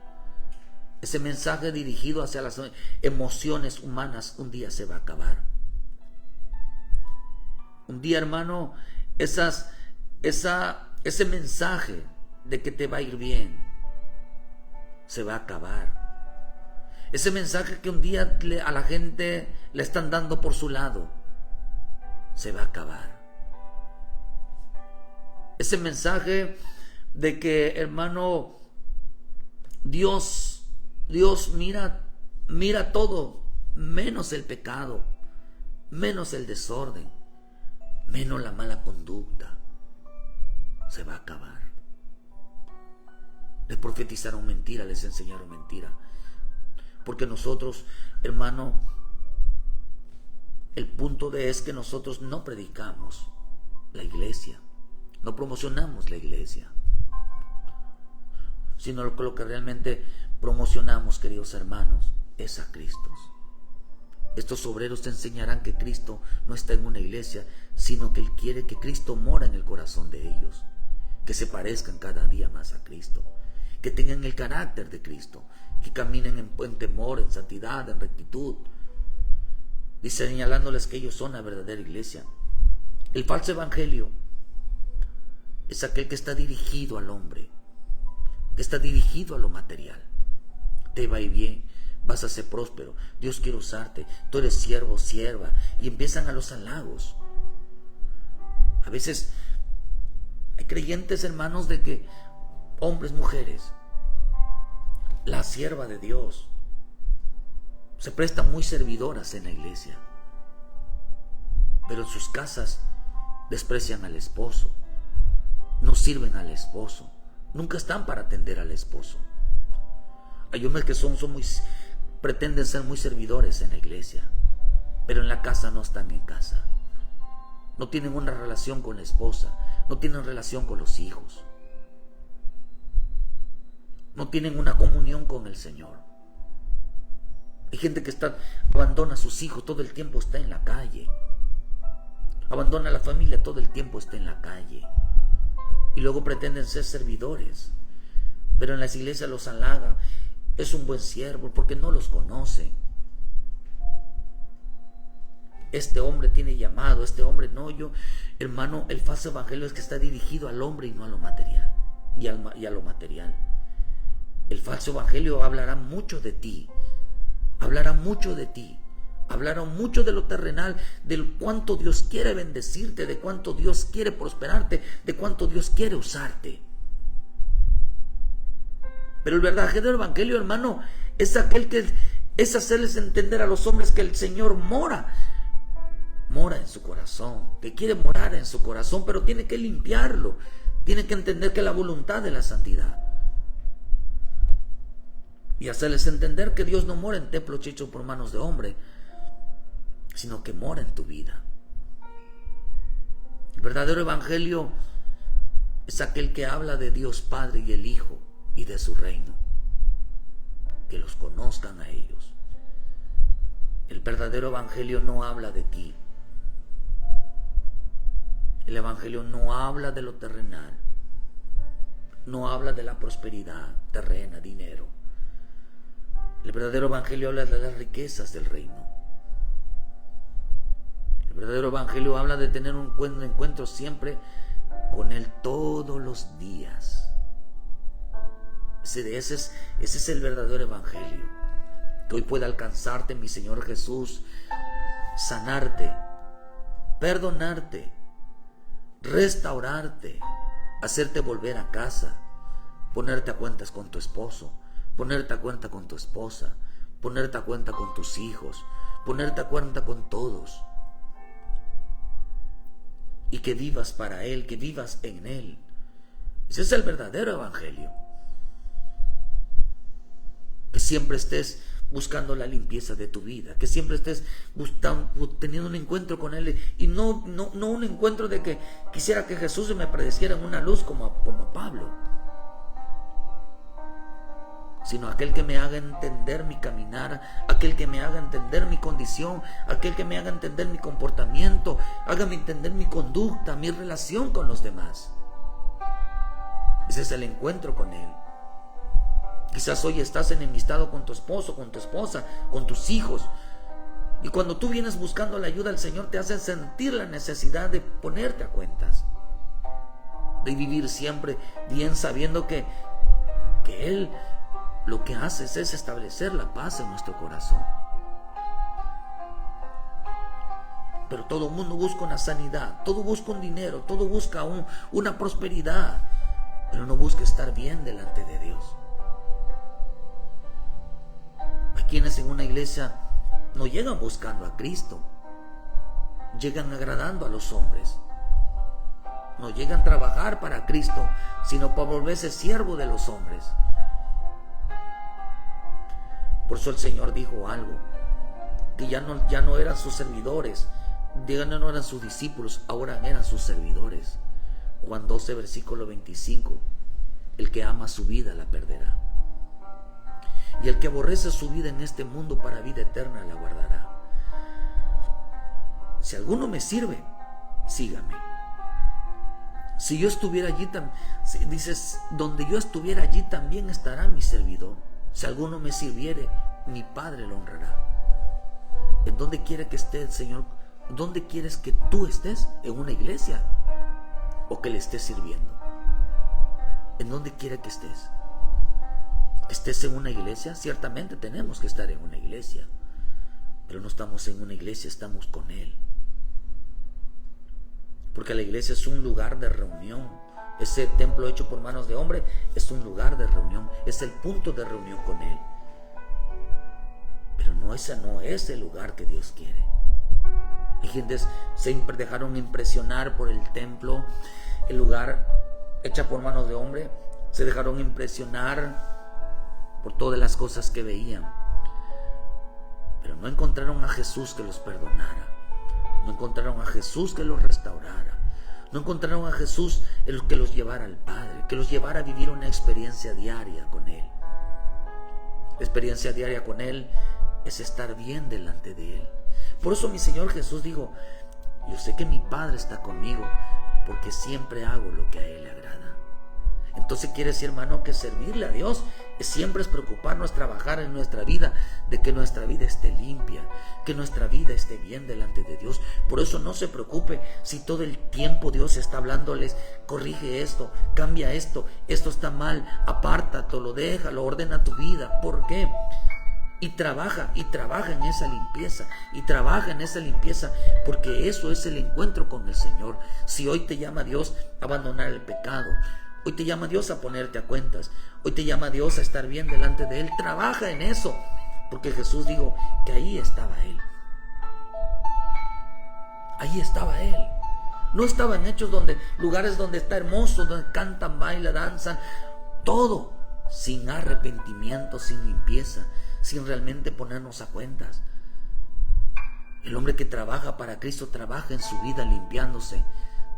Ese mensaje dirigido hacia las emociones humanas un día se va a acabar. Un día, hermano, ese mensaje de que te va a ir bien se va a acabar. Ese mensaje que un día a la gente le están dando por su lado se va a acabar. Ese mensaje de que, hermano, Dios mira todo, menos el pecado, menos el desorden, menos la mala conducta, se va a acabar. Les profetizaron mentira, les enseñaron mentira. Porque nosotros, hermano, el punto es que nosotros no predicamos la iglesia, no promocionamos la iglesia, sino lo que realmente promocionamos, queridos hermanos, es a Cristo. Estos obreros te enseñarán que Cristo no está en una iglesia, sino que Él quiere que Cristo mora en el corazón de ellos, que se parezcan cada día más a Cristo, que tengan el carácter de Cristo, que caminen en temor, en santidad, en rectitud, y señalándoles que ellos son la verdadera iglesia. El falso evangelio es aquel que está dirigido al hombre, que está dirigido a lo material. Te va a ir bien, vas a ser próspero, Dios quiere usarte, tú eres siervo, sierva, y empiezan a los halagos. A veces hay creyentes, hermanos, de que hombres, mujeres, la sierva de Dios, se prestan muy servidoras en la iglesia, pero en sus casas desprecian al esposo, no sirven al esposo, nunca están para atender al esposo. Hay hombres que pretenden ser muy servidores en la iglesia, pero en la casa no están en casa. No tienen una relación con la esposa, no tienen relación con los hijos, no tienen una comunión con el Señor. Hay gente que abandona a sus hijos, todo el tiempo está en la calle, abandona a la familia, todo el tiempo está en la calle, y luego pretenden ser servidores, pero en las iglesias los halagan. Es un buen siervo porque no los conoce. Este hombre tiene llamado, este hombre no. Hermano, el falso evangelio es que está dirigido al hombre y no a lo material, y a lo material. El falso evangelio hablará mucho de ti, hablará mucho de ti, hablará mucho de lo terrenal, de cuánto Dios quiere bendecirte, de cuánto Dios quiere prosperarte, de cuánto Dios quiere usarte. Pero el verdadero evangelio, hermano, es aquel que es hacerles entender a los hombres que el Señor mora en su corazón, que quiere morar en su corazón, pero tiene que limpiarlo, tiene que entender que la voluntad de la santidad, y hacerles entender que Dios no mora en templos hechos por manos de hombre, sino que mora en tu vida. El verdadero evangelio es aquel que habla de Dios Padre y el Hijo y de su reino, que los conozcan a ellos, El verdadero evangelio no habla de ti. El evangelio no habla de lo terrenal. No habla de la prosperidad terrena, dinero. El verdadero evangelio habla de las riquezas del reino. El verdadero evangelio habla de tener un encuentro siempre con Él todos los días. Ese es el verdadero evangelio. Que hoy pueda alcanzarte, mi Señor Jesús, sanarte, perdonarte, restaurarte, hacerte volver a casa, ponerte a cuentas con tu esposo, ponerte a cuenta con tu esposa, ponerte a cuenta con tus hijos, ponerte a cuenta con todos. Y que vivas para Él, que vivas en Él. Ese es el verdadero evangelio. Que siempre estés buscando la limpieza de tu vida, que siempre estés teniendo un encuentro con Él, y no un encuentro de que quisiera que Jesús me apareciera en una luz como a Pablo, sino aquel que me haga entender mi caminar, aquel que me haga entender mi condición, aquel que me haga entender mi comportamiento, hágame entender mi conducta, mi relación con los demás. Ese es el encuentro con Él. Quizás hoy estás enemistado con tu esposo, con tu esposa, con tus hijos, y cuando tú vienes buscando la ayuda del Señor, te hace sentir la necesidad de ponerte a cuentas, de vivir siempre bien, sabiendo que Él lo que hace es establecer la paz en nuestro corazón. Pero todo el mundo busca una sanidad, todo busca un dinero, todo busca una prosperidad, pero no busca estar bien delante de Dios. Hay quienes en una iglesia no llegan buscando a Cristo, llegan agradando a los hombres. No llegan a trabajar para Cristo, sino para volverse siervo de los hombres. Por eso el Señor dijo algo, que ya no eran sus servidores, ya no eran sus discípulos, ahora eran sus servidores. Juan 12, versículo 25, el que ama su vida la perderá, y el que aborrece su vida en este mundo para vida eterna la guardará. Si alguno me sirve, sígame. Si yo estuviera allí, dices, donde yo estuviera allí también estará mi servidor. Si alguno me sirviere, mi Padre lo honrará. ¿En dónde quiere que esté el Señor? ¿Dónde quieres que tú estés? ¿En una iglesia? ¿O que le estés sirviendo? ¿En dónde quiere que estés? ¿Que estés en una iglesia? Ciertamente tenemos que estar en una iglesia, pero no estamos en una iglesia, estamos con Él. Porque la iglesia es un lugar de reunión. Ese templo hecho por manos de hombre es un lugar de reunión, es el punto de reunión con Él. Pero ese no es el lugar que Dios quiere. Hay gentes se dejaron impresionar por el templo, el lugar hecho por manos de hombre, se dejaron impresionar por todas las cosas que veían, pero no encontraron a Jesús que los perdonara, no encontraron a Jesús que los restaurara, no encontraron a Jesús el que los llevara al Padre, que los llevara a vivir una experiencia diaria con Él. La experiencia diaria con Él es estar bien delante de Él. Por eso mi Señor Jesús dijo, yo sé que mi Padre está conmigo, porque siempre hago lo que a Él le agrada. Entonces quiere decir, hermano, que servirle a Dios siempre es preocuparnos, trabajar en nuestra vida, de que nuestra vida esté limpia, que nuestra vida esté bien delante de Dios. Por eso no se preocupe si todo el tiempo Dios está hablándoles, corrige esto, cambia esto, esto está mal, apártatelo, déjalo, ordena tu vida. ¿Por qué? Y trabaja en esa limpieza, y trabaja en esa limpieza, porque eso es el encuentro con el Señor. Si hoy te llama Dios a abandonar el pecado, hoy te llama Dios a ponerte a cuentas, hoy te llama Dios a estar bien delante de Él, trabaja en eso, porque Jesús dijo que ahí estaba Él. Ahí estaba Él. No estaba en Hechos, lugares donde está hermoso, donde cantan, bailan, danzan, todo sin arrepentimiento, sin limpieza, sin realmente ponernos a cuentas. El hombre que trabaja para Cristo trabaja en su vida limpiándose,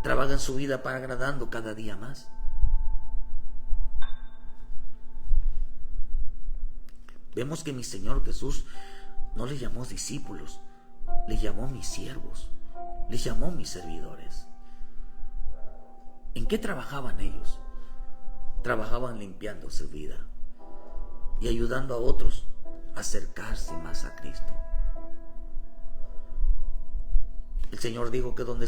trabaja en su vida para agradando cada día más. Vemos que mi Señor Jesús no les llamó discípulos, les llamó mis siervos, les llamó mis servidores. ¿En qué trabajaban ellos? Trabajaban limpiando su vida y ayudando a otros a acercarse más a Cristo. El Señor dijo que donde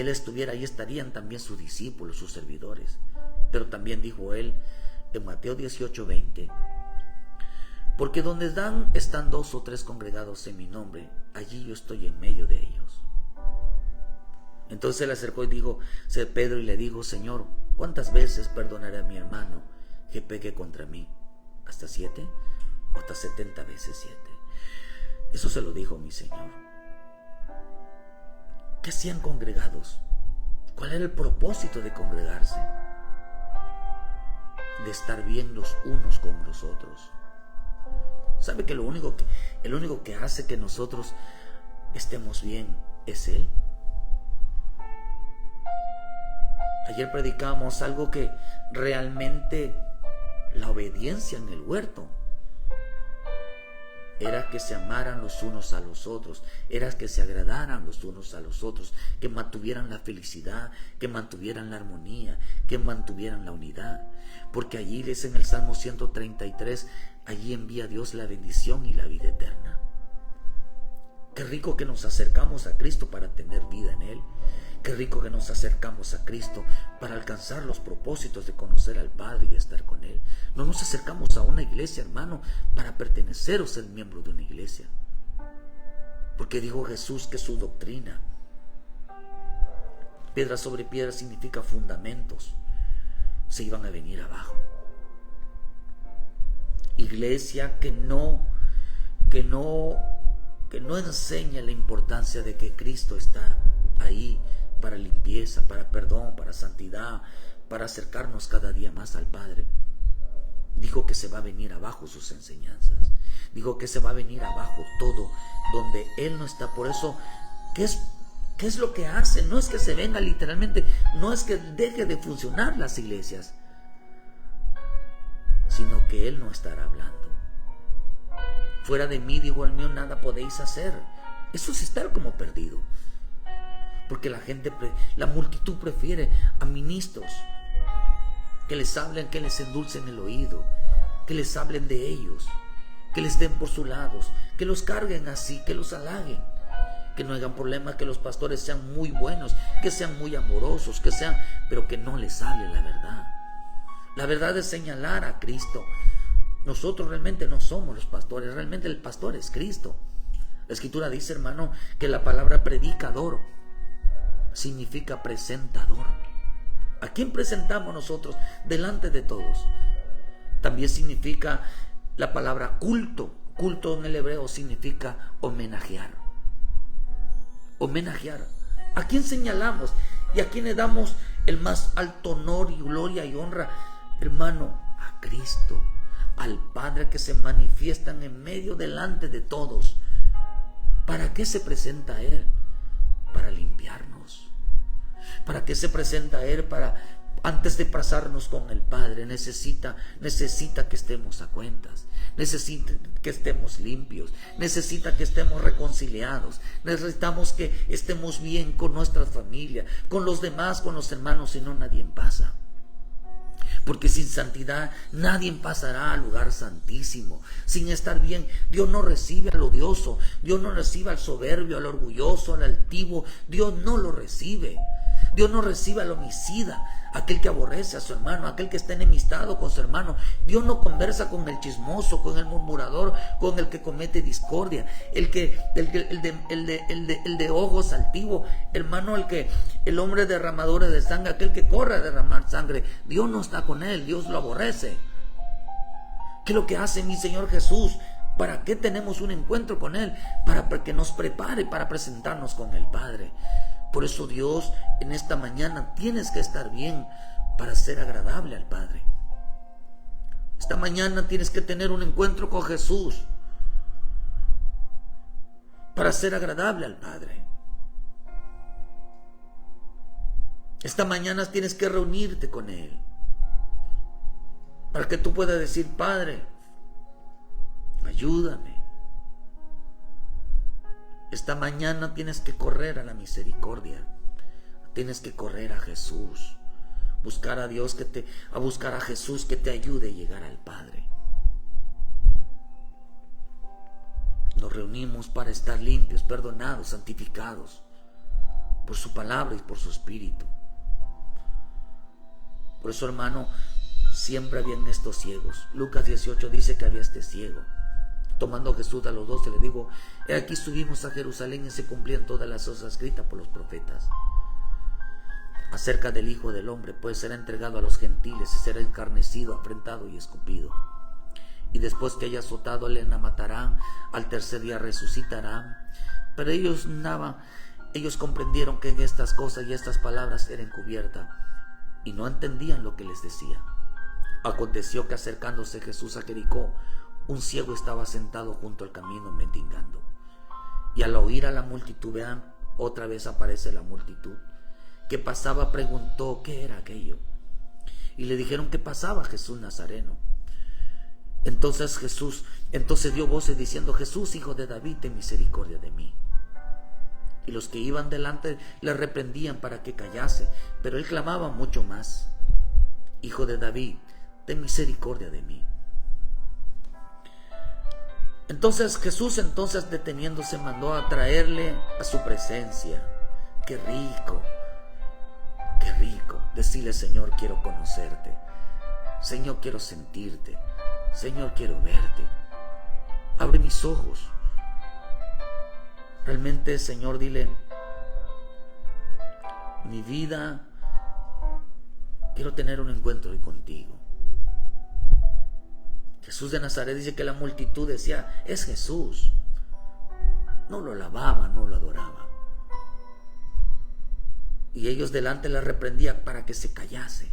Él estuviera, ahí estarían también sus discípulos, sus servidores. Pero también dijo Él en Mateo 18:20, porque donde están 2 o 3 congregados en mi nombre, allí yo estoy en medio de ellos. Entonces se le acercó y dijo Pedro y le dijo, Señor, ¿cuántas veces perdonaré a mi hermano que peque contra mí? ¿Hasta 7? ¿O hasta 70 veces 7? Eso se lo dijo mi Señor. ¿Qué hacían congregados? ¿Cuál era el propósito de congregarse? De estar bien los unos con los otros. ¿Sabe que el único que hace que nosotros estemos bien es Él? Ayer predicamos algo que realmente la obediencia en el huerto era que se amaran los unos a los otros, era que se agradaran los unos a los otros, que mantuvieran la felicidad, que mantuvieran la armonía, que mantuvieran la unidad. Porque allí dice en el Salmo 133, allí envía Dios la bendición y la vida eterna. Qué rico que nos acercamos a Cristo para tener vida en Él. Qué rico que nos acercamos a Cristo para alcanzar los propósitos de conocer al Padre y estar con Él. No nos acercamos a una iglesia, hermano, para pertenecer o ser miembro de una iglesia. Porque dijo Jesús que su doctrina, piedra sobre piedra, significa fundamentos, se iban a venir abajo. Iglesia que no enseña la importancia de que Cristo está ahí para limpieza, para perdón, para santidad, para acercarnos cada día más al Padre. Dijo que se va a venir abajo sus enseñanzas. Dijo que se va a venir abajo todo donde Él no está. Por eso, ¿qué es lo que hace? No es que se venga literalmente, no es que deje de funcionar las iglesias, sino que Él no estará hablando. Fuera de mí, dijo el mío, nada podéis hacer. Eso es estar como perdido. Porque la multitud prefiere a ministros que les hablen, que les endulcen el oído, que les hablen de ellos, que les den por sus lados, que los carguen así, que los halaguen, que no hagan problema, que los pastores sean muy buenos, que sean muy amorosos, pero que no les hable la verdad. La verdad es señalar a Cristo. Nosotros realmente no somos los pastores, realmente el pastor es Cristo. La Escritura dice, hermano, que la palabra predicador significa presentador. ¿A quién presentamos nosotros delante de todos? También significa la palabra culto. Culto en el hebreo significa homenajear. Homenajear. ¿A quién señalamos? ¿Y a quién le damos el más alto honor y gloria y honra? Hermano, a Cristo, al Padre que se manifiestan en medio delante de todos. ¿Para qué se presenta Él? Para limpiarnos. ¿Para qué se presenta Él? Antes de pasarnos con el Padre, necesita que estemos a cuentas, necesita que estemos limpios, necesita que estemos reconciliados, necesitamos que estemos bien con nuestra familia, con los demás, con los hermanos, si no nadie pasa. Porque sin santidad nadie pasará al lugar santísimo. Sin estar bien, Dios no recibe al odioso, Dios no recibe al soberbio, al orgulloso, al altivo. Dios no lo recibe. Dios no recibe al homicida, aquel que aborrece a su hermano, aquel que está enemistado con su hermano. Dios no conversa con el chismoso, con el murmurador, con el que comete discordia, el de ojos altivos, hermano, el hombre derramador de sangre, aquel que corre a derramar sangre. Dios no está con él, Dios lo aborrece. ¿Qué es lo que hace mi Señor Jesús? ¿Para qué tenemos un encuentro con Él? Para que nos prepare para presentarnos con el Padre. Por eso Dios, en esta mañana tienes que estar bien para ser agradable al Padre. Esta mañana tienes que tener un encuentro con Jesús para ser agradable al Padre. Esta mañana tienes que reunirte con Él para que tú puedas decir: Padre, ayúdame, Esta mañana tienes que correr a la misericordia. Tienes que correr a Jesús. Buscar a Dios a buscar a Jesús que te ayude a llegar al Padre. Nos reunimos para estar limpios, perdonados, santificados por su palabra y por su espíritu. Por eso, hermano, siempre habían estos ciegos. Lucas 18 dice que había este ciego. Tomando Jesús a los 12, le digo: he aquí subimos a Jerusalén y se cumplían todas las cosas escritas por los profetas acerca del Hijo del Hombre, pues será entregado a los gentiles y será encarnecido, afrentado y escupido. Y después que haya azotado, le matarán, al tercer día resucitarán. Pero ellos comprendieron que en estas cosas y estas palabras eran encubiertas, y no entendían lo que les decía. Aconteció que acercándose Jesús a Jericó, un ciego estaba sentado junto al camino mendigando. Y al oír a la multitud, vean, otra vez aparece la multitud que pasaba, preguntó qué era aquello. Y le dijeron que pasaba Jesús Nazareno. Entonces dio voces diciendo: Jesús, Hijo de David, ten misericordia de mí. Y los que iban delante le reprendían para que callase, pero él clamaba mucho más: Hijo de David, ten misericordia de mí. Entonces Jesús, deteniéndose, mandó a traerle a su presencia. Qué rico decirle: Señor, quiero conocerte. Señor, quiero sentirte. Señor, quiero verte. Abre mis ojos. Realmente, Señor, dile: mi vida, quiero tener un encuentro hoy contigo. Jesús de Nazaret dice que la multitud decía: es Jesús. No lo alababa, no lo adoraba. Y ellos delante le reprendían para que se callase.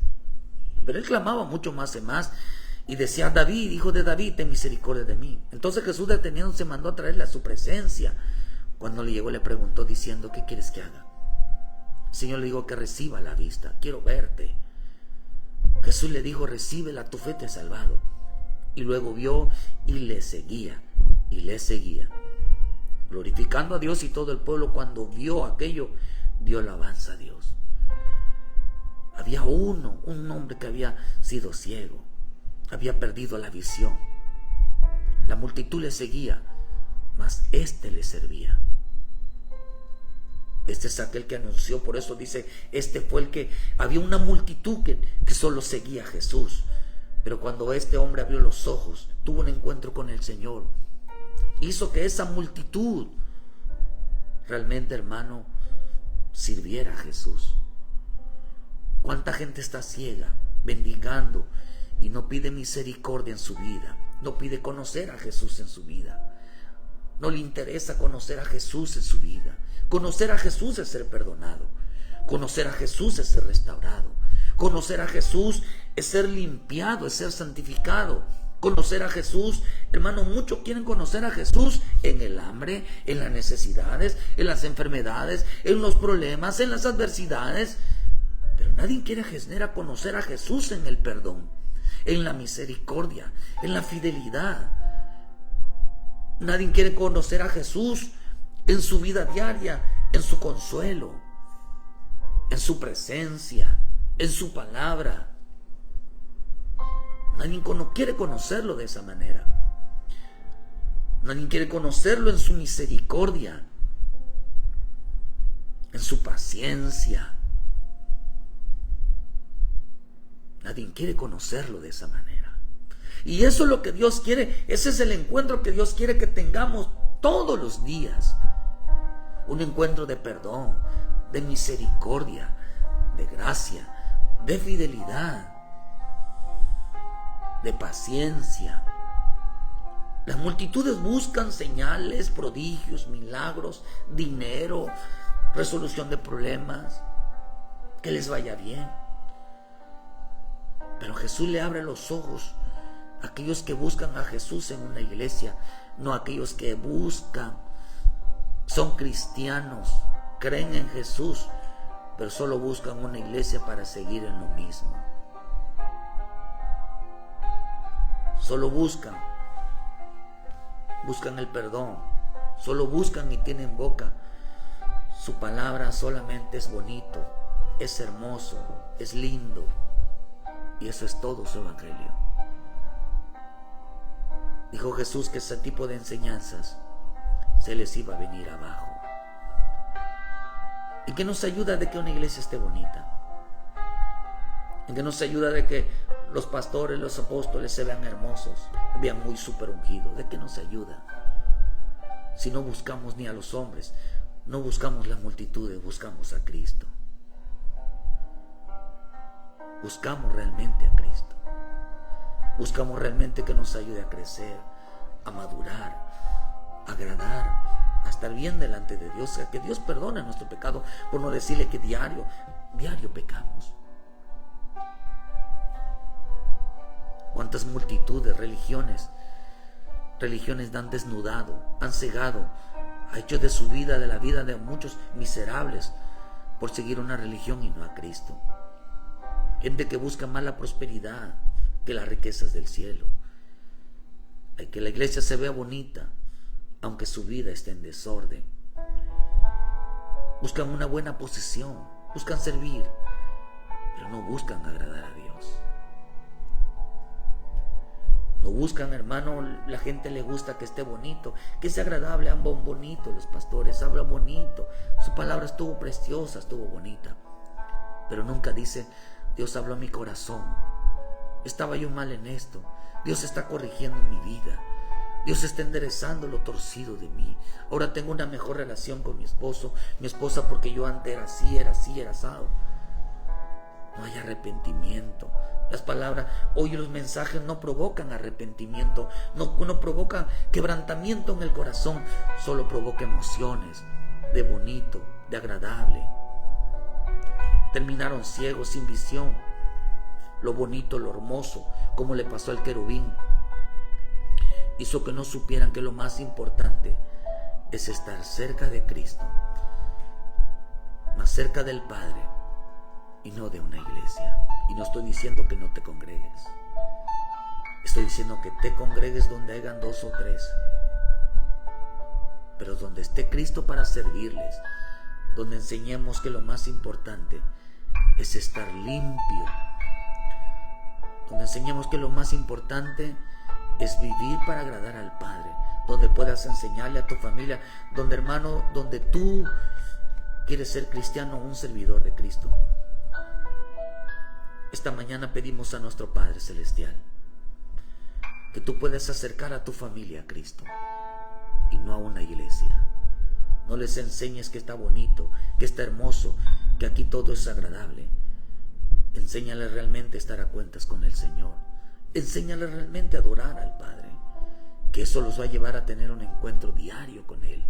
Pero él clamaba mucho más y más y decía: David, Hijo de David, ten misericordia de mí. Entonces Jesús, deteniéndose, mandó a traerle a su presencia. Cuando le llegó, le preguntó diciendo: ¿qué quieres que haga? El Señor le dijo: que reciba la vista, quiero verte. Jesús le dijo: recíbela, tu fe te ha salvado. Y luego vio y le seguía, glorificando a Dios, y todo el pueblo, cuando vio aquello, dio alabanza a Dios. Había un hombre que había sido ciego, había perdido la visión. La multitud le seguía, mas éste le servía. Este es aquel que anunció. Por eso dice: este fue el que... Había una multitud que solo seguía a Jesús. Pero cuando este hombre abrió los ojos, tuvo un encuentro con el Señor, hizo que esa multitud realmente, hermano, sirviera a Jesús. ¿Cuánta gente está ciega, mendigando, y no pide misericordia en su vida? No pide conocer a Jesús en su vida. No le interesa conocer a Jesús en su vida. Conocer a Jesús es ser perdonado. Conocer a Jesús es ser restaurado. Conocer a Jesús es ser limpiado, es ser santificado. Conocer a Jesús, hermano, muchos quieren conocer a Jesús en el hambre, en las necesidades, en las enfermedades, en los problemas, en las adversidades. Pero nadie quiere conocer a Jesús en el perdón, en la misericordia, en la fidelidad. Nadie quiere conocer a Jesús en su vida diaria, en su consuelo, en su presencia, en su palabra. Nadie quiere conocerlo de esa manera. Nadie quiere conocerlo en su misericordia, en su paciencia. Nadie quiere conocerlo de esa manera. Y eso es lo que Dios quiere. Ese es el encuentro que Dios quiere que tengamos todos los días. Un encuentro de perdón, de misericordia, de gracia, de fidelidad, de paciencia. Las multitudes buscan señales, prodigios, milagros, dinero, resolución de problemas, que les vaya bien. Pero Jesús le abre los ojos a aquellos que buscan a Jesús en una iglesia, no a aquellos que buscan, son cristianos, creen en Jesús, pero solo buscan una iglesia para seguir en lo mismo. Solo buscan el perdón, solo buscan y tienen boca. Su palabra solamente es bonito, es hermoso, es lindo. Y eso es todo su evangelio. Dijo Jesús que ese tipo de enseñanzas se les iba a venir abajo. ¿En qué nos ayuda de que una iglesia esté bonita? ¿En qué nos ayuda de que los pastores, los apóstoles se vean hermosos, se vean muy súper ungidos? ¿De qué nos ayuda? Si no buscamos ni a los hombres, no buscamos las multitudes, buscamos a Cristo. Buscamos realmente a Cristo. Buscamos realmente que nos ayude a crecer, a madurar, a agradar, a estar bien delante de Dios, a que Dios perdone nuestro pecado, por no decirle que diario pecamos. Cuántas multitudes, religiones han desnudado, han cegado, ha hecho de su vida, de la vida de muchos miserables por seguir una religión y no a Cristo. Gente que busca más la prosperidad que las riquezas del cielo. Hay que la iglesia se vea bonita, aunque su vida esté en desorden. Buscan una buena posición, buscan servir, pero no buscan agradar a Dios. No buscan, hermano, la gente le gusta que esté bonito, que sea agradable, hablan bonito, los pastores hablan bonito, su palabra estuvo preciosa, estuvo bonita, pero nunca dice: Dios habló a mi corazón, estaba yo mal en esto, Dios está corrigiendo mi vida, Dios está enderezando lo torcido de mí, ahora tengo una mejor relación con mi esposo, mi esposa, porque yo antes era asado. No hay arrepentimiento. Las palabras, hoy los mensajes no provocan arrepentimiento, no provocan quebrantamiento en el corazón, solo provoca emociones de bonito, de agradable. Terminaron ciegos, sin visión. Lo bonito, lo hermoso, como le pasó al querubín, hizo que no supieran que lo más importante es estar cerca de Cristo, más cerca del Padre, y no de una iglesia. Y no estoy diciendo que no te congregues, estoy diciendo que te congregues donde hayan 2 o 3, pero donde esté Cristo para servirles, donde enseñemos que lo más importante es estar limpio, donde enseñemos que lo más importante es vivir para agradar al Padre, donde puedas enseñarle a tu familia, donde, hermano, donde tú quieres ser cristiano, un servidor de Cristo. Esta mañana pedimos a nuestro Padre Celestial que tú puedas acercar a tu familia a Cristo y no a una iglesia. No les enseñes que está bonito, que está hermoso, que aquí todo es agradable. Enséñales realmente a estar a cuentas con el Señor. Enséñales realmente a adorar al Padre, que eso los va a llevar a tener un encuentro diario con Él.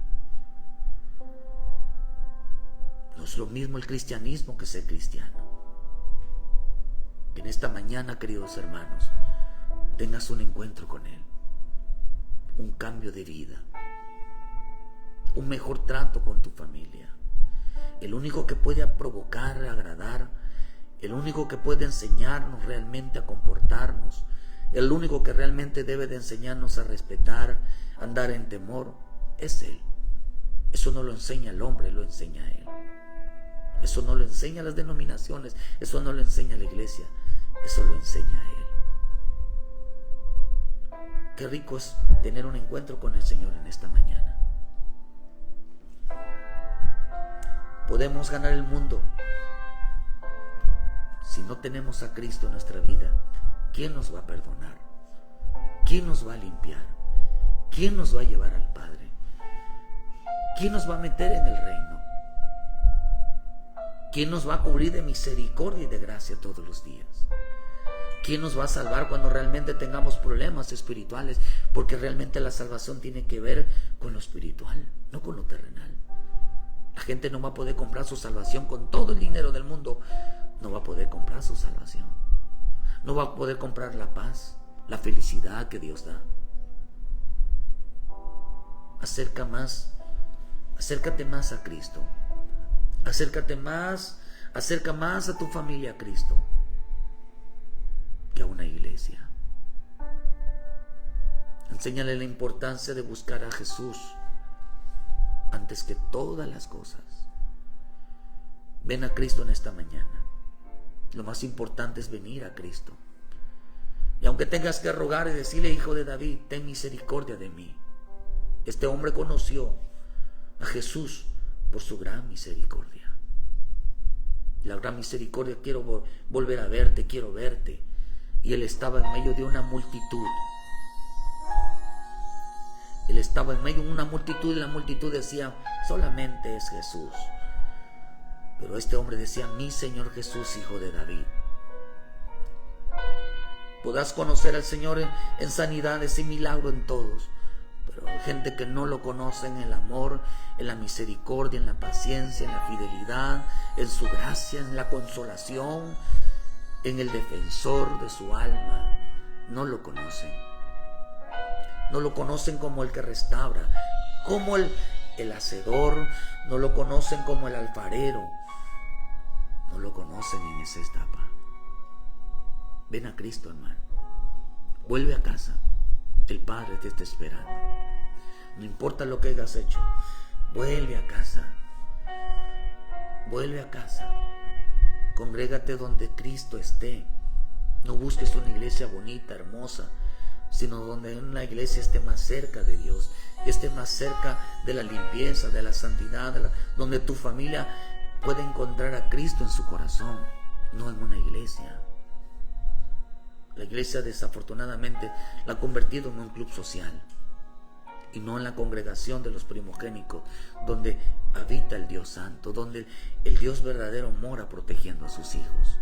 No es lo mismo el cristianismo que ser cristiano. Que en esta mañana, queridos hermanos, tengas un encuentro con Él, un cambio de vida, un mejor trato con tu familia. El único que puede provocar, agradar, el único que puede enseñarnos realmente a comportarnos, el único que realmente debe de enseñarnos a respetar, a andar en temor, es Él. Eso no lo enseña el hombre, lo enseña Él. Eso no lo enseña las denominaciones, eso no lo enseña la iglesia, eso lo enseña Él. Qué rico es tener un encuentro con el Señor en esta mañana. Podemos ganar el mundo. Si no tenemos a Cristo en nuestra vida, ¿quién nos va a perdonar? ¿Quién nos va a limpiar? ¿Quién nos va a llevar al Padre? ¿Quién nos va a meter en el reino? ¿Quién nos va a cubrir de misericordia y de gracia todos los días? ¿Quién nos va a salvar cuando realmente tengamos problemas espirituales? Porque realmente la salvación tiene que ver con lo espiritual, no con lo terrenal. La gente no va a poder comprar su salvación con todo el dinero del mundo. No va a poder comprar su salvación. No va a poder comprar la paz, la felicidad que Dios da. Acércate más a Cristo. Acerca más a tu familia a Cristo que a una iglesia. Enséñale la importancia de buscar a Jesús antes que todas las cosas. Ven a Cristo en esta mañana. Lo más importante es venir a Cristo. Y aunque tengas que rogar y decirle, Hijo de David, ten misericordia de mí. Este hombre conoció a Jesús por su gran misericordia. La gran misericordia, quiero volver a verte, quiero verte. Y él estaba en medio de una multitud. Él estaba en medio de una multitud y la multitud decía, solamente es Jesús. Pero este hombre decía, mi Señor Jesús, Hijo de David. Podrás conocer al Señor en sanidades y milagros en todos, pero hay gente que no lo conoce en el amor, en la misericordia, en la paciencia, en la fidelidad, en su gracia, en la consolación, en el defensor de su alma. No lo conocen. No lo conocen como el que restaura, como el hacedor. No lo conocen como el alfarero. No lo conocen en esa etapa. Ven a Cristo, hermano. Vuelve a casa. El Padre te está esperando. No importa lo que hayas hecho. Vuelve a casa. Vuelve a casa. Congrégate donde Cristo esté. No busques una iglesia bonita, hermosa, sino donde una iglesia esté más cerca de Dios, esté más cerca de la limpieza, de la santidad, donde tu familia puede encontrar a Cristo en su corazón, no en una iglesia. La iglesia desafortunadamente la ha convertido en un club social y no en la congregación de los primogénitos, donde habita el Dios Santo, donde el Dios verdadero mora protegiendo a sus hijos.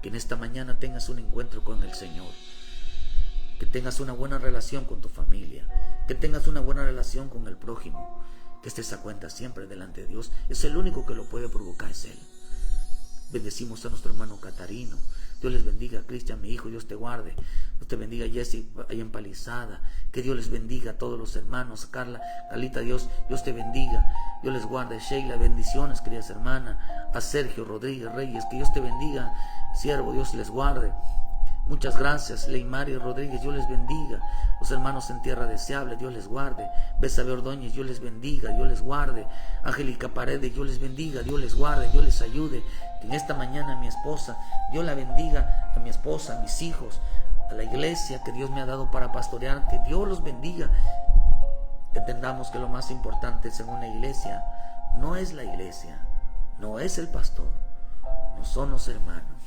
Que en esta mañana tengas un encuentro con el Señor, que tengas una buena relación con tu familia, que tengas una buena relación con el prójimo, que estés a cuenta siempre delante de Dios. Es el único que lo puede provocar, es Él. Bendecimos a nuestro hermano Catarino. Dios les bendiga, Cristian, mi hijo, Dios te guarde. Dios te bendiga, Jessy, ahí en Palizada. Que Dios les bendiga a todos los hermanos. Carlita, Dios te bendiga. Dios les guarde. Sheila, bendiciones, queridas hermanas. A Sergio Rodríguez Reyes, que Dios te bendiga, siervo, Dios les guarde. Muchas gracias, Leymari Rodríguez, Dios les bendiga. Los hermanos en Tierra Deseable, Dios les guarde. Besabe Ordóñez, Dios les bendiga, Dios les guarde. Angélica Paredes, Dios les bendiga, Dios les guarde, Dios les ayude. Que en esta mañana mi esposa, Dios la bendiga, a mi esposa, a mis hijos, a la iglesia que Dios me ha dado para pastorear, que Dios los bendiga. Entendamos que lo más importante es en una iglesia, no es la iglesia, no es el pastor, no son los hermanos,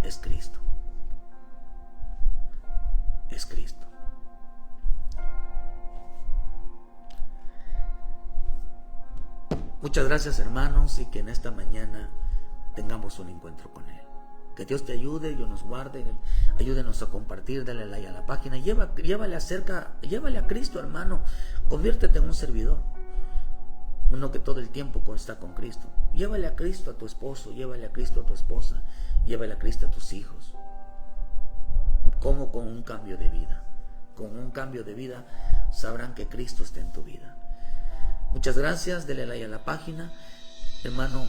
es Cristo. Es Cristo. Muchas gracias, hermanos, y que en esta mañana tengamos un encuentro con Él. Que Dios te ayude, Dios nos guarde, ayúdenos a compartir, dale like a la página, llévale a Cristo, hermano, conviértete en un servidor, uno que todo el tiempo está con Cristo. Llévale a Cristo a tu esposo, llévale a Cristo a tu esposa, llévale a Cristo a tus hijos. Como con un cambio de vida. Con un cambio de vida sabrán que Cristo está en tu vida. Muchas gracias, denle like a la página. Hermano,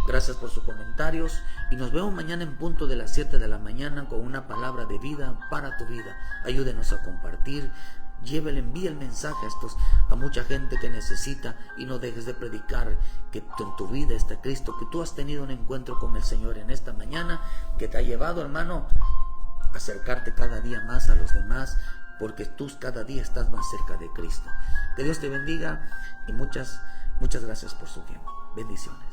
gracias por sus comentarios. Y nos vemos mañana en punto de las 7 de la mañana con una palabra de vida para tu vida. Ayúdenos a compartir. Envía el mensaje a mucha gente que necesita, y no dejes de predicar que en tu vida está Cristo, que tú has tenido un encuentro con el Señor en esta mañana, que te ha llevado, hermano, acercarte cada día más a los demás, porque tú cada día estás más cerca de Cristo. Que Dios te bendiga y muchas gracias por su tiempo. Bendiciones.